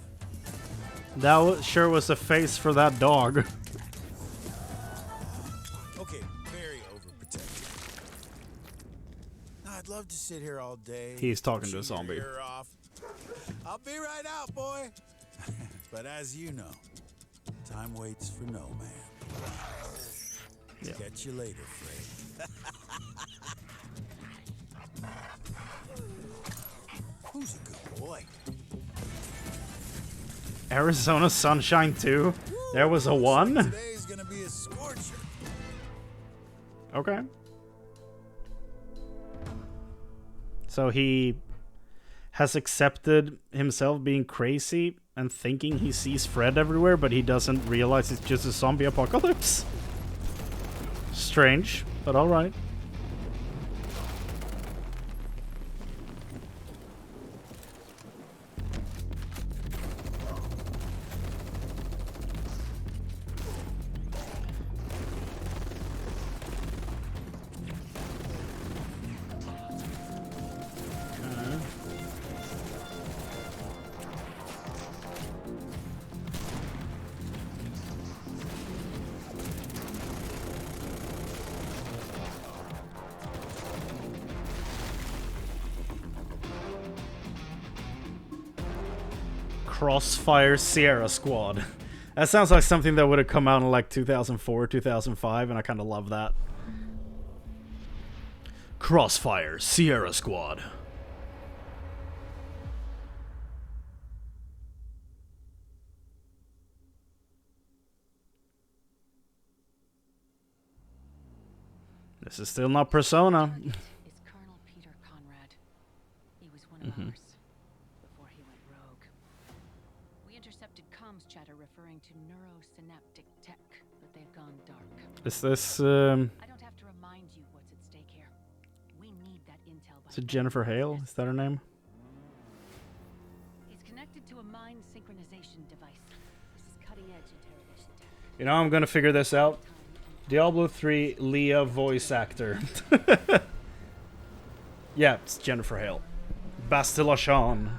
That sure was a face for that dog. Okay, very overprotective. I'd love to sit here all day. He's talking to a zombie. Ear off. I'll be right out, boy. But as you know, time waits for no man. Yeah. Catch you later, Fred. Who's a good boy? Arizona Sunshine 2? There was a 1? Today's gonna be a scorcher. Okay. So he has accepted himself being crazy and thinking he sees Fred everywhere, but he doesn't realize it's just a zombie apocalypse? Strange, but alright. Crossfire Sierra Squad. That sounds like something that would have come out in like 2004, 2005, and I kind of love that. Crossfire Sierra Squad. This is still not Persona. It's Colonel Peter Conrad. He was one of ours before he went rogue. We intercepted comms chatter referring to neurosynaptic tech, but they've gone dark. Is this I don't have to remind you what's at stake here. We need that intel. Is it Jennifer Hale? Is that her name? He's connected to a mind synchronization device. This is cutting-edge interrogation tech. You know, I'm gonna figure this out. Diablo 3 Leah voice actor. Yeah, it's Jennifer Hale. Bastila Sean.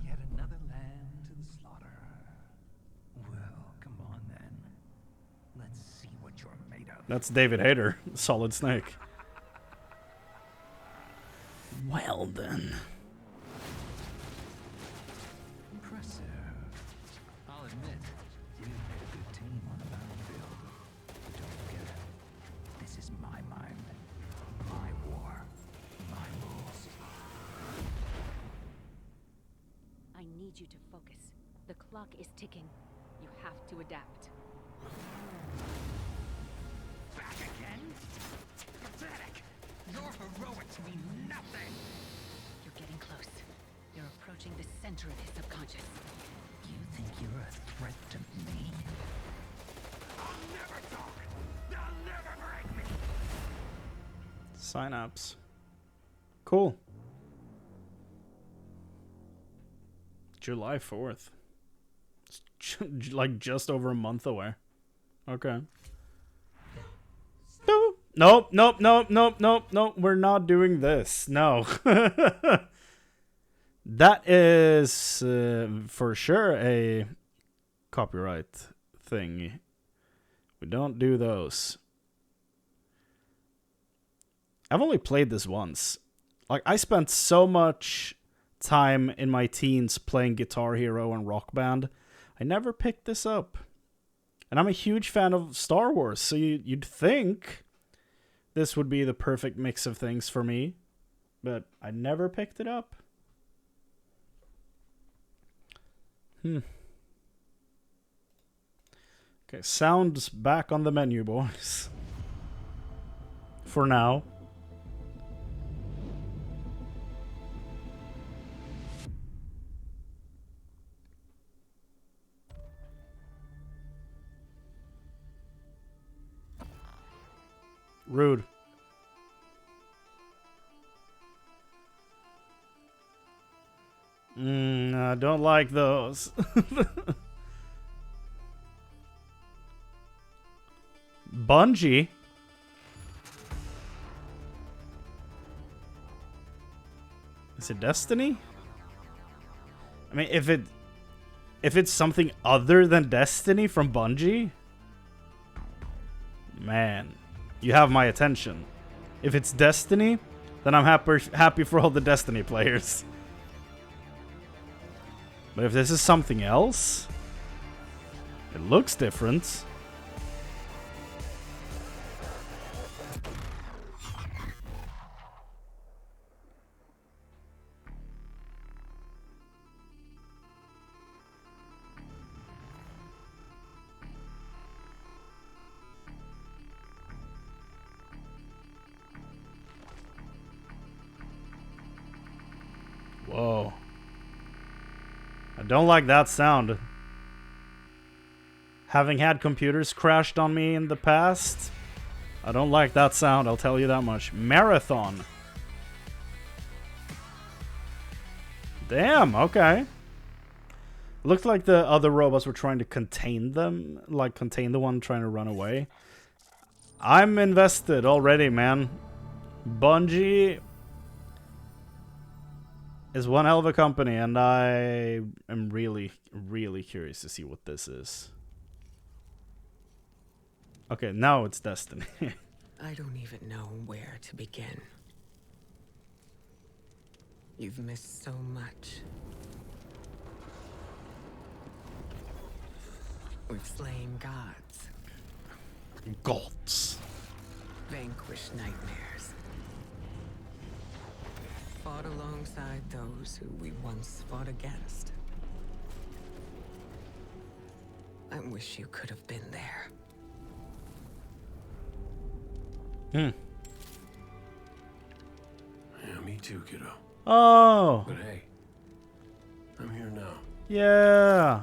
Yet another lamb to the slaughter. Well, come on then. Let's see what you're made of. That's David Hayter, Solid Snake. Well then. Impressive. I'll admit, you made a good team on the battlefield. But don't forget, this is my mind, my war, my rules. I need you to focus. The clock is ticking. You have to adapt. Back again? Pathetic. Your heroics mean nothing. You're getting close. You're approaching the center of his subconscious. You think you're a threat to me? I'll never talk. They'll never break me. Synapse. Cool. July 4th. It's like just over a month away. Okay. Nope, nope, nope, nope, nope, nope. We're not doing this. No. That is for sure a copyright thing. We don't do those. I've only played this once. Like, I spent so much time in my teens playing Guitar Hero and Rock Band. I never picked this up. And I'm a huge fan of Star Wars, so you'd think this would be the perfect mix of things for me. But I never picked it up. Okay, sound's back on the menu, boys. For now. Rude. I don't like those. Bungie? Is it Destiny? I mean, if it's something other than Destiny from Bungie, man, you have my attention. If it's Destiny, then I'm happy for all the Destiny players. But if this is something else, it looks different. Whoa. I don't like that sound. Having had computers crashed on me in the past, I don't like that sound, I'll tell you that much. Marathon. Damn, okay. Looked like the other robots were trying to contain them, like contain the one trying to run away. I'm invested already, man. Bungie is one hell of a company, and I am really, really curious to see what this is. Okay, now it's Destiny. I don't even know where to begin. You've missed so much. We've slain gods. Gods. Vanquished nightmares. Fought alongside those who we once fought against. I wish you could have been there. Yeah, me too, kiddo. Oh. But hey, I'm here now. Yeah.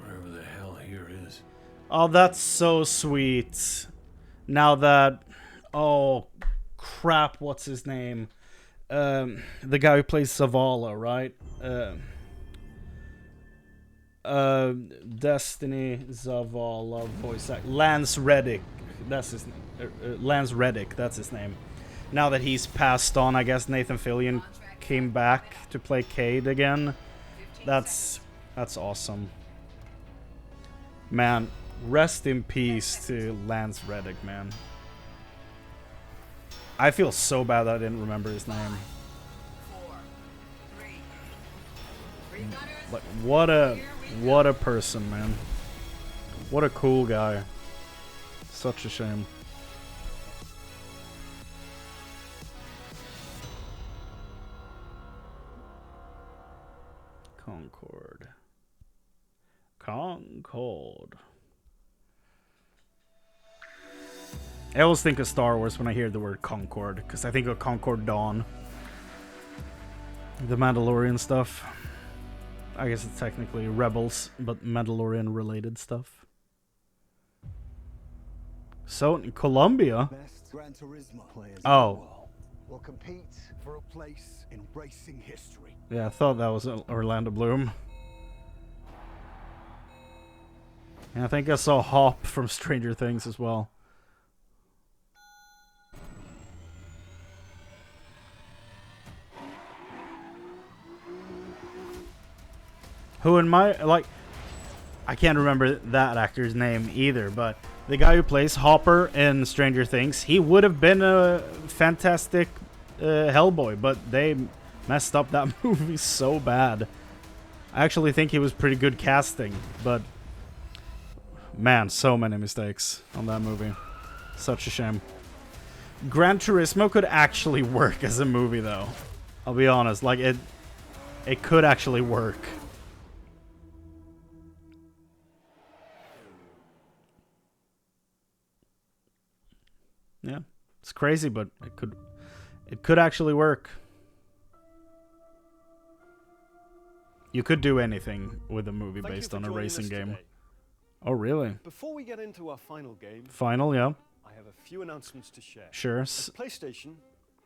Wherever the hell here is. Oh, that's so sweet. Now that... Oh, crap, what's his name? The guy who plays Zavala, right? Destiny, Zavala, voice act. Lance Reddick. That's his name. Lance Reddick, that's his name. Now that he's passed on, I guess Nathan Fillion came back to play Cade again. That's awesome. Man, rest in peace to Lance Reddick, man. I feel so bad that I didn't remember his name. Like, what a person, man. What a cool guy. Such a shame. Concord. I always think of Star Wars when I hear the word Concord, because I think of Concord Dawn. The Mandalorian stuff. I guess it's technically Rebels, but Mandalorian related stuff. So, in Colombia? Best Gran Turismo players Oh. will compete for a place in racing history. Yeah, I thought that was Orlando Bloom. And I think I saw Hop from Stranger Things as well. Who in my, like, I can't remember that actor's name either, but the guy who plays Hopper in Stranger Things, he would have been a fantastic Hellboy, but they messed up that movie so bad. I actually think he was pretty good casting, but man, so many mistakes on that movie. Such a shame. Gran Turismo could actually work as a movie, though. I'll be honest, like it could actually work. Yeah, it's crazy, but it could actually work. You could do anything with a movie based on a racing game. Today. Oh, really? Before we get into our final game, Final, yeah. I have a few announcements to share. Sure. At PlayStation,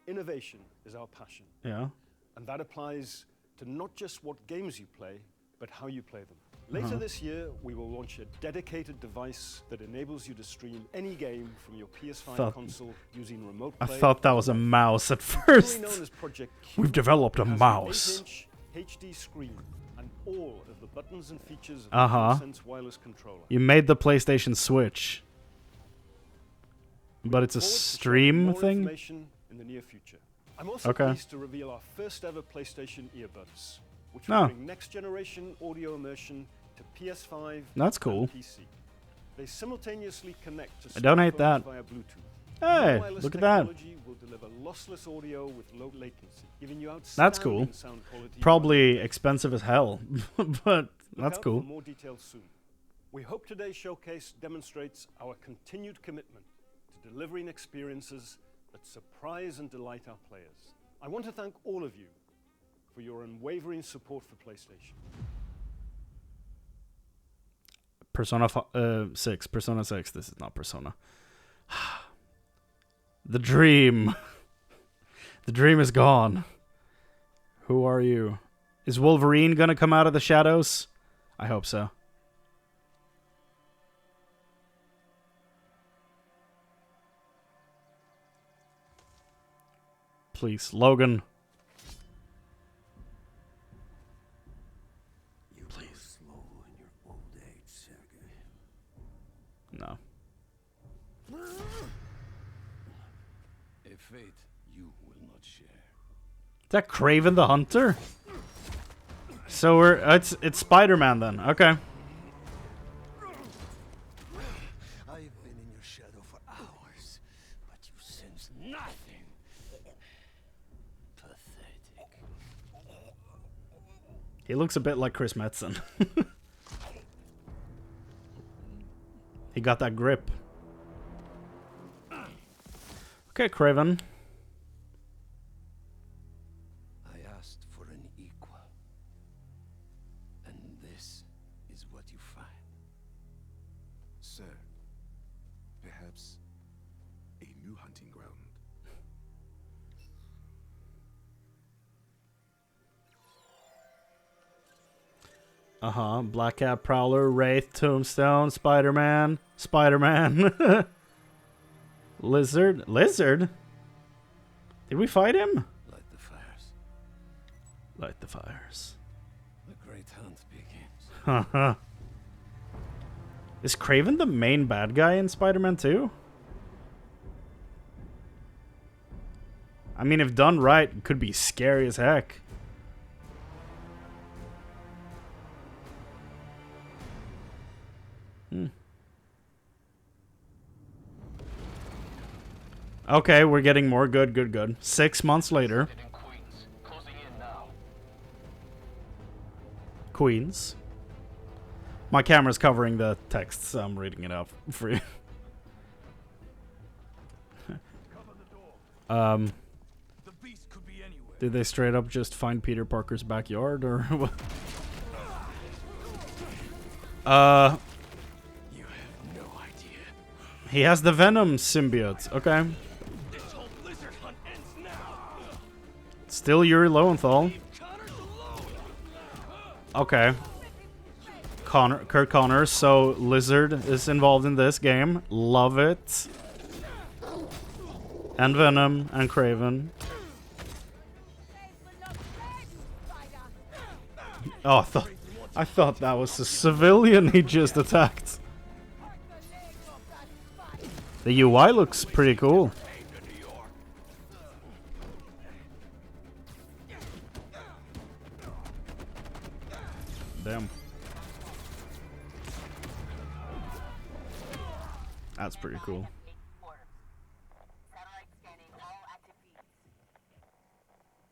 innovation is our passion. Yeah. And that applies to not just what games you play, but how you play them. Later this year, we will launch a dedicated device that enables you to stream any game from your PS5 console using remote play. I thought that was a mouse at first. Known as Project Q. We've developed a It has mouse. An 8-inch HD screen and all of the buttons and features of the DualSense wireless controller. You made the PlayStation Switch. But it's a stream more thing? Information in the near future. I'm also pleased to reveal our first ever PlayStation earbuds, which will bring next generation audio immersion to PS5 That's cool. and PC. They simultaneously connect to I donate smartphones that. via Bluetooth. Hey, Wireless look at that. technology will deliver lossless audio with low latency, giving you That's cool. outstanding sound quality. Probably expensive as hell, but that's Look out cool. for more details soon. We hope today's showcase demonstrates our continued commitment to delivering experiences that surprise and delight our players. I want to thank all of you for your unwavering support for PlayStation. Persona 6. Persona 6. This is not Persona. The dream. The dream is gone. Who are you? Is Wolverine gonna come out of the shadows? I hope so. Please, Logan. Please. Slow in your old age, Sergei. No. A fate you will not share. Is that Craven the Hunter? So we're it's Spider-Man then. Okay. I've been in your shadow for hours, but you sense nothing. Pathetic. He looks a bit like Chris Metzen. He got that grip. Okay, Craven. I asked for an equal, and this is what you find. Sir, perhaps a new hunting ground. Black Cat, Prowler, Wraith, Tombstone, Spider-Man, Spider-Man. Lizard? Lizard? Did we fight him? Light the fires. Light the fires. The great hunt begins. Haha. Is Craven the main bad guy in Spider-Man 2? I mean, if done right, it could be scary as heck. Okay, we're getting more. Good, good, good. 6 months later. Queens. My camera's covering the text, so I'm reading it out for you. Did they straight up just find Peter Parker's backyard, or what? You have no idea. He has the Venom symbiote. Okay. This whole lizard hunt ends now. Still Yuri Lowenthal. Okay. Kurt Connors, so Lizard is involved in this game. Love it. And Venom and Craven. Oh, I thought that was a civilian he just attacked. The UI looks pretty cool. Damn. That's pretty cool.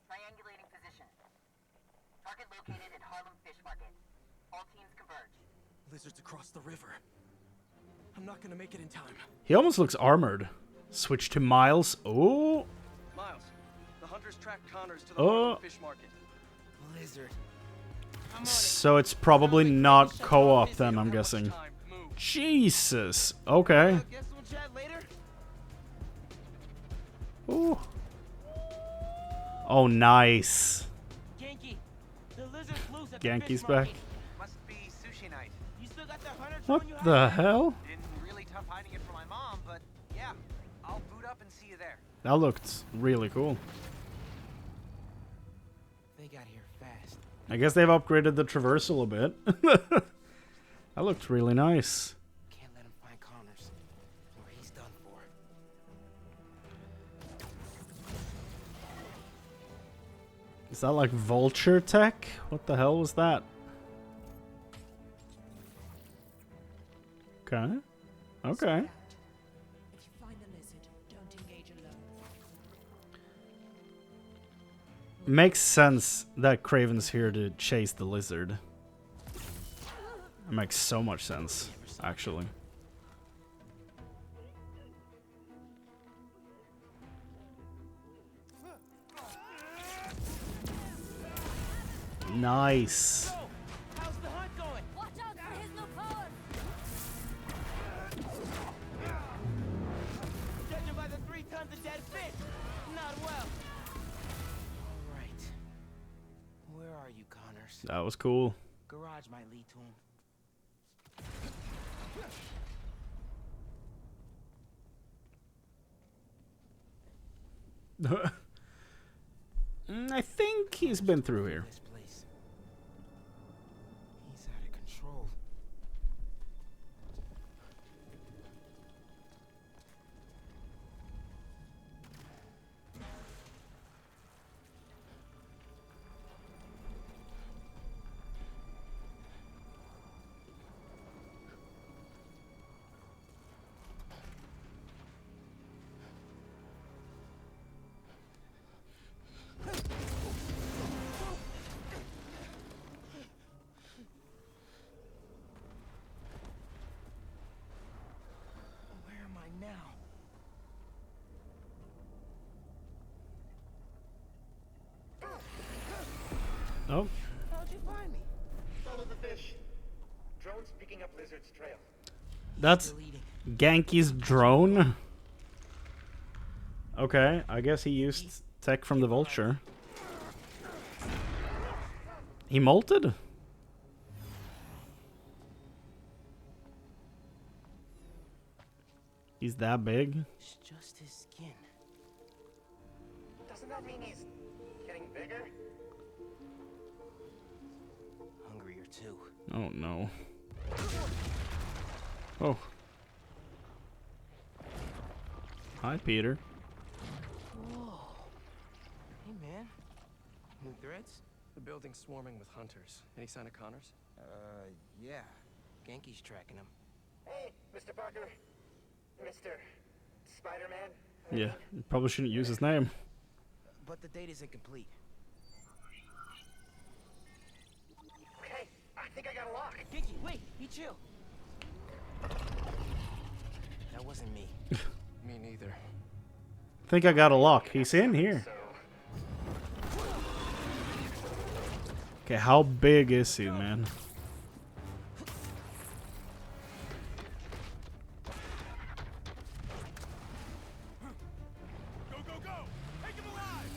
Triangulating position. Target located at Harlem Fish Market. All teams converge. Lizards across the river. I'm not gonna make it in time. He almost looks armored. Switch to Miles. Oh. Miles, the hunters tracked Connors to the Harlem Fish Market. Lizard. So it's probably not co-op then, I'm guessing. Jesus. Okay. Guess we'll chat later. Ooh. Oh, nice. Genki, the lizard's loose at Genki's the fish back. market. Must be sushi night. You still got the hunter What drone you the had? hell? Been really tough hiding it from my mom, but yeah, I'll boot up and see you there. That looked really cool. They got here fast. I guess they've upgraded the traversal a bit. That looked really nice. Can't let him find Connors, or he's done for. Is that like vulture tech? What the hell was that? Okay. Okay. If you find the lizard, don't engage alone. Makes sense that Craven's here to chase the lizard. It makes so much sense, actually. Nice. How's the hunt going? Watch out for his loopholes! Judging by the 3 tons of dead fish, not well. All right. Where are you, Connors? That was cool. Garage might lead to him. I think he's been through here. This place. He's out of control. Where am I now? Oh. How'd you find me? Follow the fish. Drone's picking up lizard's trail. That's Genki's drone. Okay, I guess he used tech from the vulture. He molted? He's that big? It's just his skin. Doesn't that mean he's getting bigger? Hungrier too. Oh no. Oh. Hi, Peter. Whoa. Hey, man. New threats? The building's swarming with hunters. Any sign of Connors? Yeah. Genki's tracking him. Hey, Mr. Parker. Mr. Spider-Man. Yeah, you probably shouldn't use his name. But the date isn't complete. Hey, I think I got a lock. Genki, wait! Be chill! That wasn't me. Me neither. think I got a lock. He's in here. Okay, how big is he, man? Go, go, go! Take him alive!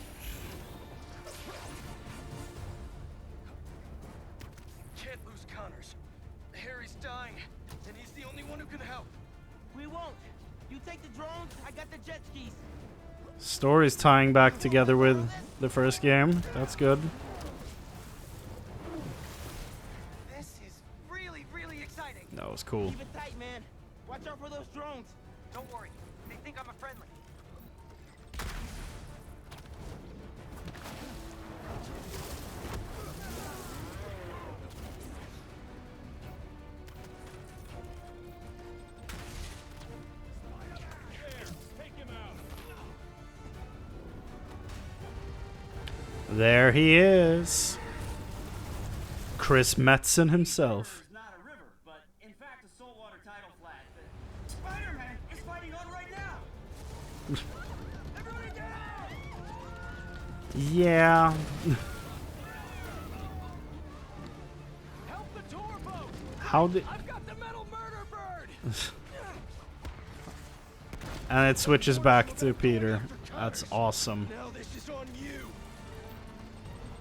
Can't lose Connors. Harry's dying, and he's the only one who can help. We won't. You take the drones, I got the jet skis. Story's tying back together with the first game. That's good. This is really, really exciting. That was cool. Keep it tight, man. Watch out for those drones. Don't worry. They think I'm a friendly. There he is. Chris Metzen himself. Not a river, but in fact a saltwater tidal flat. Spider-Man is fighting on right now. Everybody down! Yeah. Help the tour boat! How did... I've got the metal murder bird! And it switches back to Peter. That's awesome. Now this is on you.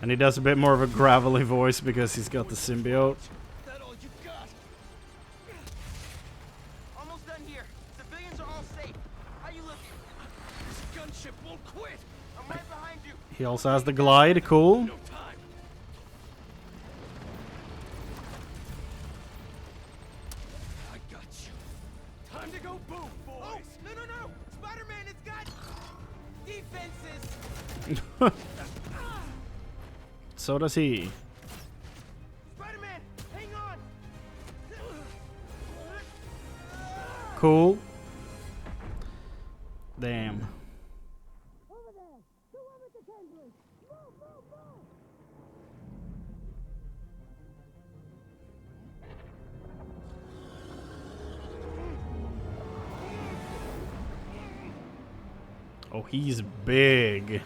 And he does a bit more of a gravelly voice because he's got the symbiote. That all you got? Almost done here. Civilians are all safe. How you looking? This gunship won't quit. I'm right behind you. He also has the glide, cool. No time. I got you. Time to go boom, boys. Oh, no. Spider-Man has got defenses. So does he. Spider-Man, hang on. Cool. Damn. Oh, he's big.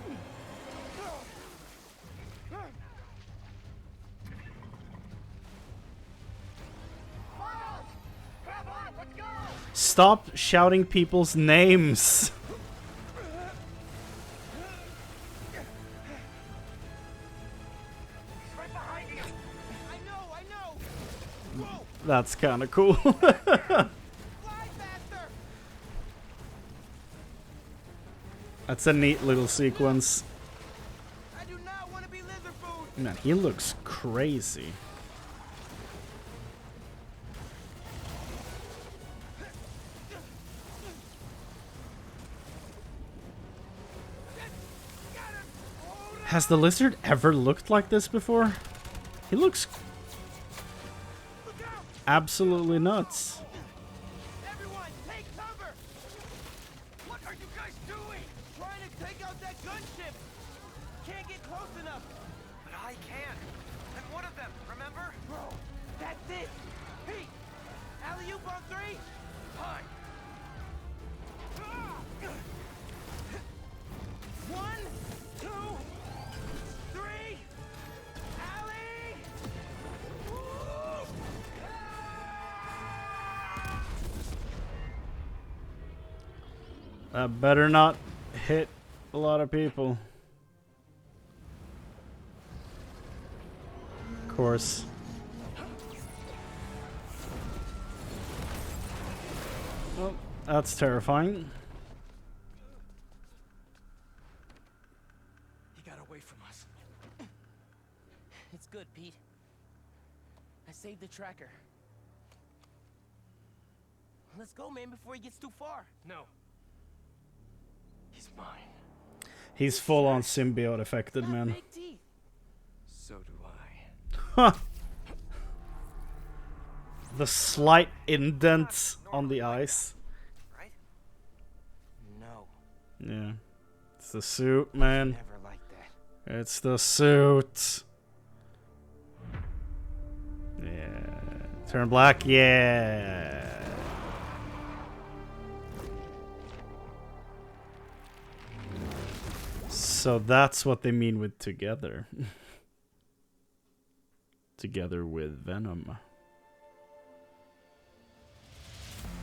Stop shouting people's names. Right behind you. I know. Whoa. That's kind of cool. Fly faster. That's a neat little sequence. I do not want to be lizard food. Man, he looks crazy. Has the lizard ever looked like this before? He looks absolutely nuts. Everyone, take cover. What are you guys doing? Trying to take out that gunship. Can't get close enough. But I can. I'm one of them, remember? Bro, that's it. Pete, alley-oop on 3. Fine. 1, 2, 3. Alley. That better not hit a lot of people. Of course. Well, that's terrifying. He got away from us. It's good, Pete. I saved the tracker. Let's go, man, before he gets too far. No. He's mine. He's full on symbiote affected, man. Big teeth. So do I. Huh. The slight indents on the ice. Right? No. Yeah. It's the suit, man. Never like that. It's the suit. Yeah. Turn black, yeah. So that's what they mean with together. Together with Venom.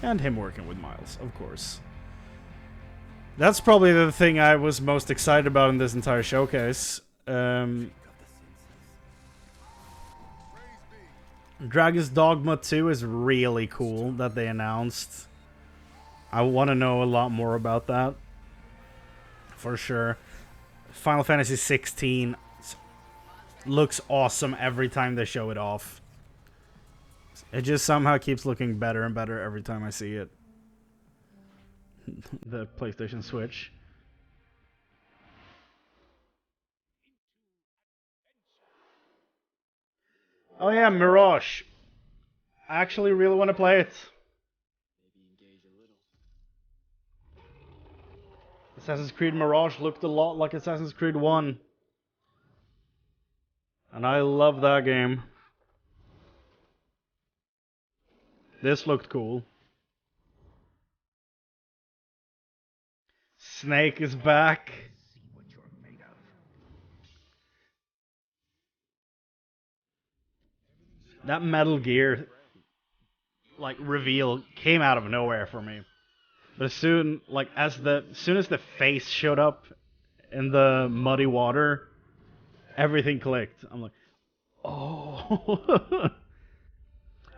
And him working with Miles, of course. That's probably the thing I was most excited about in this entire showcase. Dragon's Dogma 2 is really cool that they announced. I want to know a lot more about that. For sure. Final Fantasy 16 looks awesome every time they show it off. It just somehow keeps looking better and better every time I see it. The PlayStation Switch. Oh yeah, Mirage. I actually really want to play it. Assassin's Creed Mirage looked a lot like Assassin's Creed 1. And I love that game. This looked cool. Snake is back. That Metal Gear like reveal came out of nowhere for me. But soon as soon as the face showed up in the muddy water, everything clicked. I'm like, oh.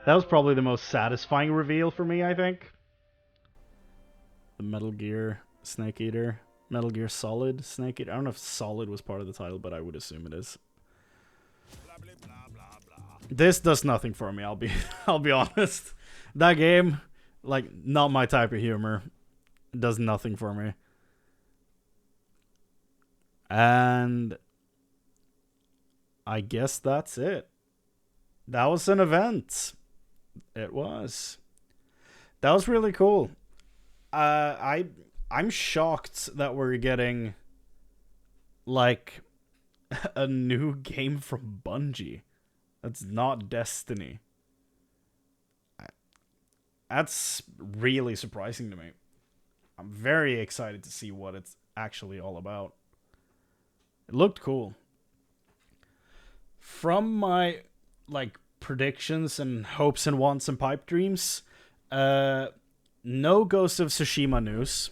That was probably the most satisfying reveal for me, I think. The Metal Gear Snake Eater. Metal Gear Solid Snake Eater. I don't know if Solid was part of the title, but I would assume it is. This does nothing for me, I'll be honest. That game, like, not my type of humor. It does nothing for me. And I guess that's it. That was an event. It was. That was really cool. I'm shocked that we're getting like a new game from Bungie. That's not Destiny. That's really surprising to me. I'm very excited to see what it's actually all about. It looked cool. From my like predictions and hopes and wants and pipe dreams, no Ghost of Tsushima news.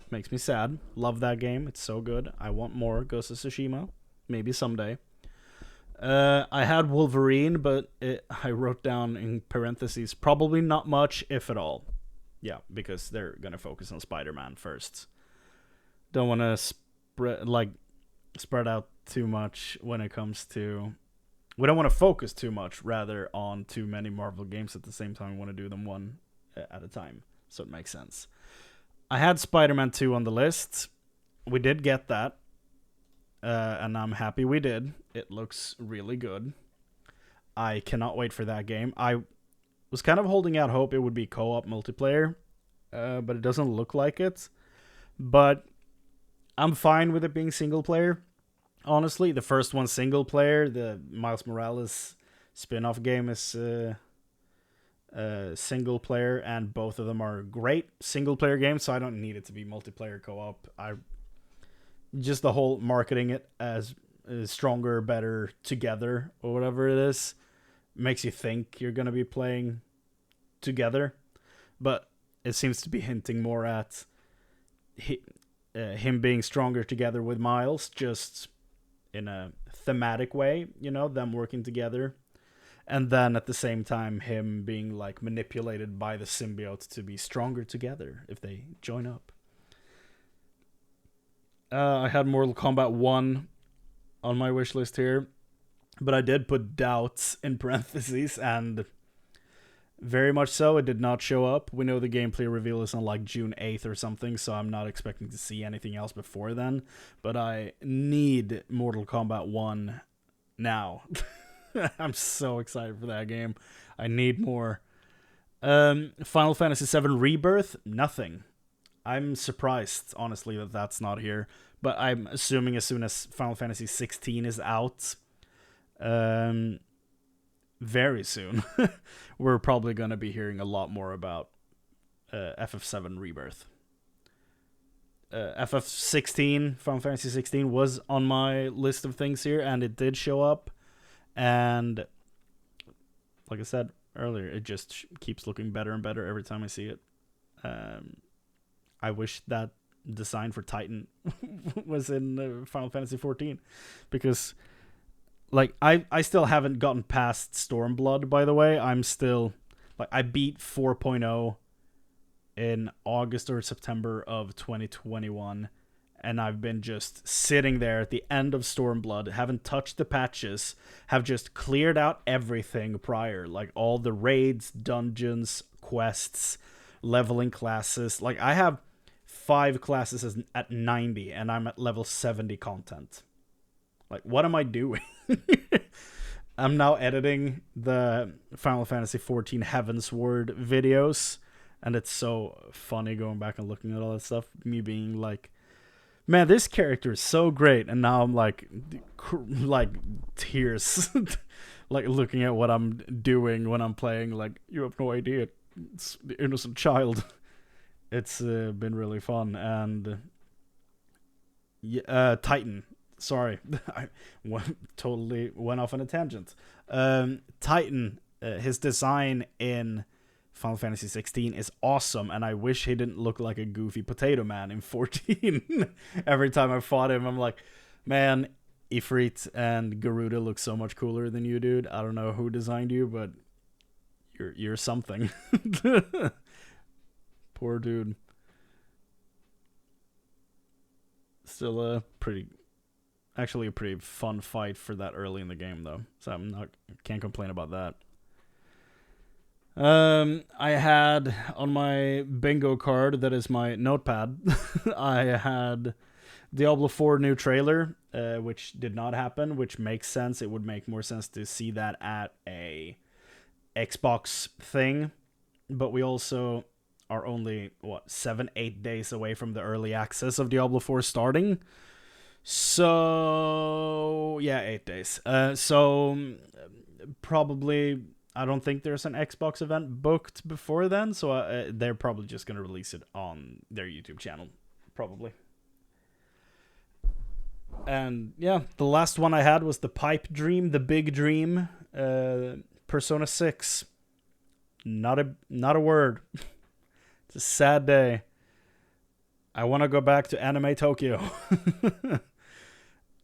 Makes me sad. Love that game. It's so good. I want more Ghost of Tsushima. Maybe someday. I had Wolverine, but I wrote down in parentheses, probably not much, if at all. Yeah, because they're going to focus on Spider-Man first. Don't want to spread out too much when it comes to... We don't want to focus too much, rather, on too many Marvel games at the same time. We want to do them one at a time, so it makes sense. I had Spider-Man 2 on the list. We did get that. And I'm happy we did. It looks really good. I cannot wait for that game. I was kind of holding out hope it would be co-op multiplayer, but it doesn't look like it. But I'm fine with it being single player. Honestly, the first one's single player. The Miles Morales spin-off game is single player, and both of them are great single player games, so I don't need it to be multiplayer co-op. Just the whole marketing it as stronger, better, together, or whatever it is, makes you think you're going to be playing together. But it seems to be hinting more at him being stronger together with Miles, just in a thematic way, you know, them working together. And then at the same time, him being like manipulated by the symbiote to be stronger together if they join up. I had Mortal Kombat 1 on my wish list here, but I did put doubts in parentheses, and very much so, it did not show up. We know the gameplay reveal is on like June 8th or something, so I'm not expecting to see anything else before then, but I need Mortal Kombat 1 now. I'm so excited for that game. I need more. Final Fantasy VII Rebirth, nothing. I'm surprised, honestly, that that's not here. But I'm assuming as soon as Final Fantasy 16 is out, very soon, we're probably going to be hearing a lot more about FF7 Rebirth. FF16, Final Fantasy 16 was on my list of things here, and it did show up. And like I said earlier, it just keeps looking better and better every time I see it. I wish that design for Titan was in Final Fantasy 14, because like I still haven't gotten past Stormblood, by the way. I'm still like, I beat 4.0 in August or September of 2021, and I've been just sitting there at the end of Stormblood, haven't touched the patches, have just cleared out everything prior, like all the raids, dungeons, quests, leveling classes. Like, I have 5 classes at 90, and I'm at level 70 content. Like, what am I doing? I'm now editing the Final Fantasy 14 Heavensward videos, and it's so funny going back and looking at all that stuff. Me being like, man, this character is so great, and now I'm like tears, like looking at what I'm doing when I'm playing. Like, you have no idea, it's the innocent child. It's been really fun. And Titan. Sorry, I totally went off on a tangent. Titan, his design in Final Fantasy 16 is awesome, and I wish he didn't look like a goofy potato man in 14. Every time I fought him, I'm like, man, Ifrit and Garuda look so much cooler than you, dude. I don't know who designed you, but you're something. Poor dude. Still a pretty fun fight for that early in the game, though. So can't complain about that. I had on my bingo card, that is my notepad, I had Diablo 4 new trailer, which did not happen, which makes sense. It would make more sense to see that at a Xbox thing, but we also are only 7-8 days away from the early access of Diablo 4 starting. So yeah, 8 days. So probably, I don't think there's an Xbox event booked before then, so they're probably just gonna release it on their YouTube channel, probably. And yeah, the last one I had was the pipe dream, the big dream, Persona 6. Not a word. It's a sad day. I want to go back to Anime Tokyo.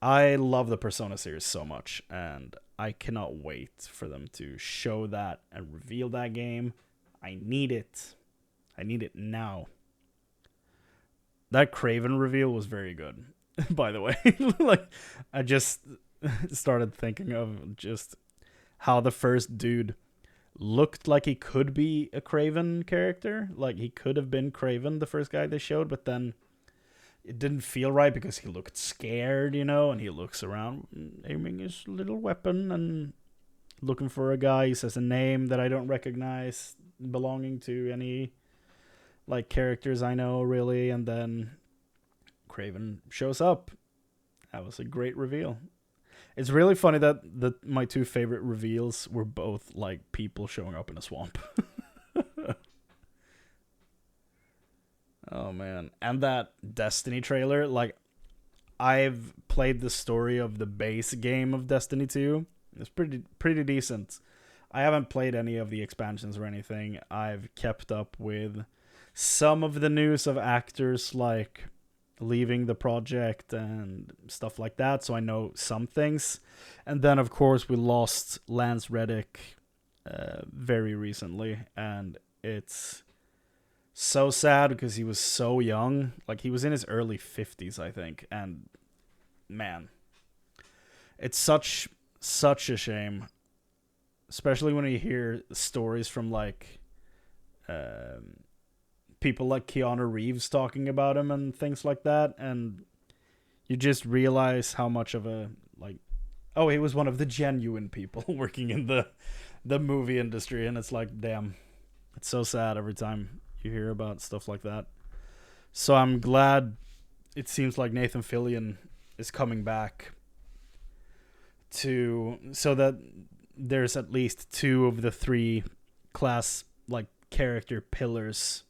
I love the Persona series so much, and I cannot wait for them to show that and reveal that game. I need it. I need it now. That Craven reveal was very good, by the way. Like, I just started thinking of just how the first dude looked like he could be a Craven character. Like, he could have been Craven, the first guy they showed, but then it didn't feel right because he looked scared, and he looks around aiming his little weapon and looking for a guy. He says a name that I don't recognize belonging to any like characters I know, really, and then Craven shows up. That was a great reveal. It's really funny that my 2 favorite reveals were both like people showing up in a swamp. Oh man. And that Destiny trailer, like, I've played the story of the base game of Destiny 2. It's pretty decent. I haven't played any of the expansions or anything. I've kept up with some of the news of actors like leaving the project and stuff like that, so I know some things. And then of course we lost Lance Reddick very recently, and it's so sad because he was so young. Like, he was in his early 50s, I think, and man, it's such a shame, especially when you hear stories from like people like Keanu Reeves talking about him and things like that, and you just realize how much of a, like, oh, he was one of the genuine people working in the movie industry, and it's like, damn, it's so sad every time you hear about stuff like that. So I'm glad it seems like Nathan Fillion is coming back so that there's at least 2 of the 3 class like character pillars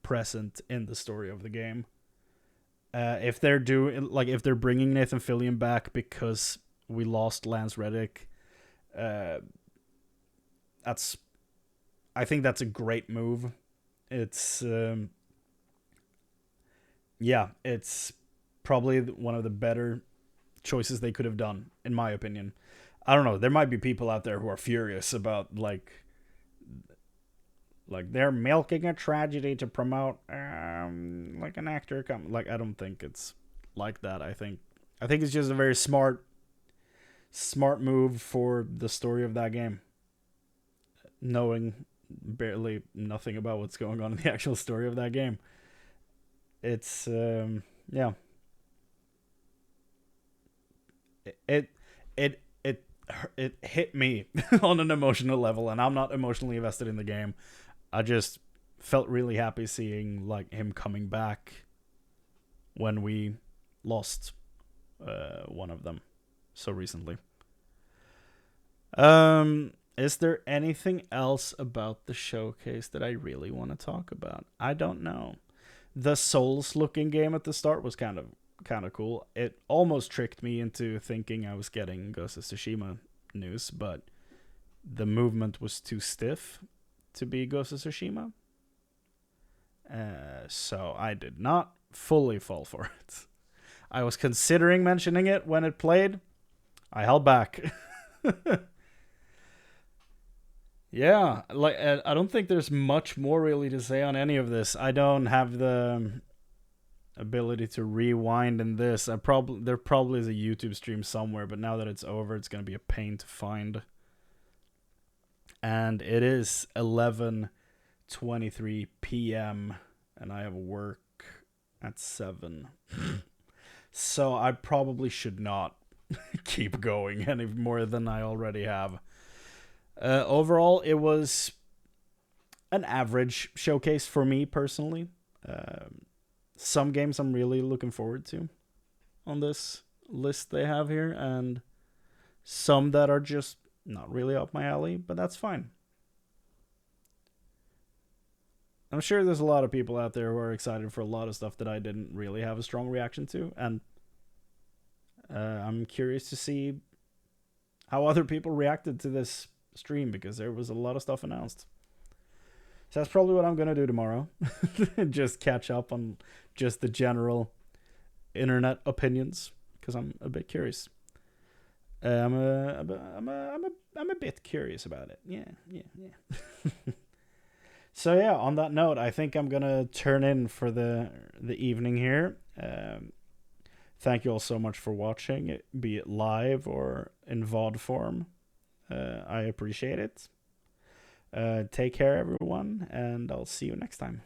present in the story of the game. If they're if they're bringing Nathan Fillion back because we lost Lance Reddick, I think that's a great move. It's it's probably one of the better choices they could have done, in my opinion. I don't know. There might be people out there who are furious about like they're milking a tragedy to promote like an actor like, I don't think it's like that. I think it's just a very smart move for the story of that game, knowing barely nothing about what's going on in the actual story of that game. It's it hit me on an emotional level, and I'm not emotionally invested in the game. I just felt really happy seeing like him coming back when we lost one of them so recently. Is there anything else about the showcase that I really want to talk about? I don't know. The Souls looking game at the start was kind of cool. It almost tricked me into thinking I was getting Ghost of Tsushima news, but the movement was too stiff to be Ghost of Tsushima. So I did not fully fall for it. I was considering mentioning it when it played. I held back. Yeah, like I don't think there's much more really to say on any of this. I don't have the ability to rewind in this. There probably is a YouTube stream somewhere, but now that it's over, it's going to be a pain to find. And it is 11:23 p.m. and I have work at 7. So I probably should not keep going any more than I already have. Overall, it was an average showcase for me personally. Some games I'm really looking forward to on this list they have here, and some that are just not really up my alley, but that's fine. I'm sure there's a lot of people out there who are excited for a lot of stuff that I didn't really have a strong reaction to, and I'm curious to see how other people reacted to this stream, because there was a lot of stuff announced. So that's probably what I'm going to do tomorrow. Just catch up on just the general internet opinions, because I'm a bit curious. I'm a bit curious about it. Yeah. So yeah, on that note, I think I'm gonna turn in for the evening here. Thank you all so much for watching, be it live or in VOD form. I appreciate it. Take care, everyone, and I'll see you next time.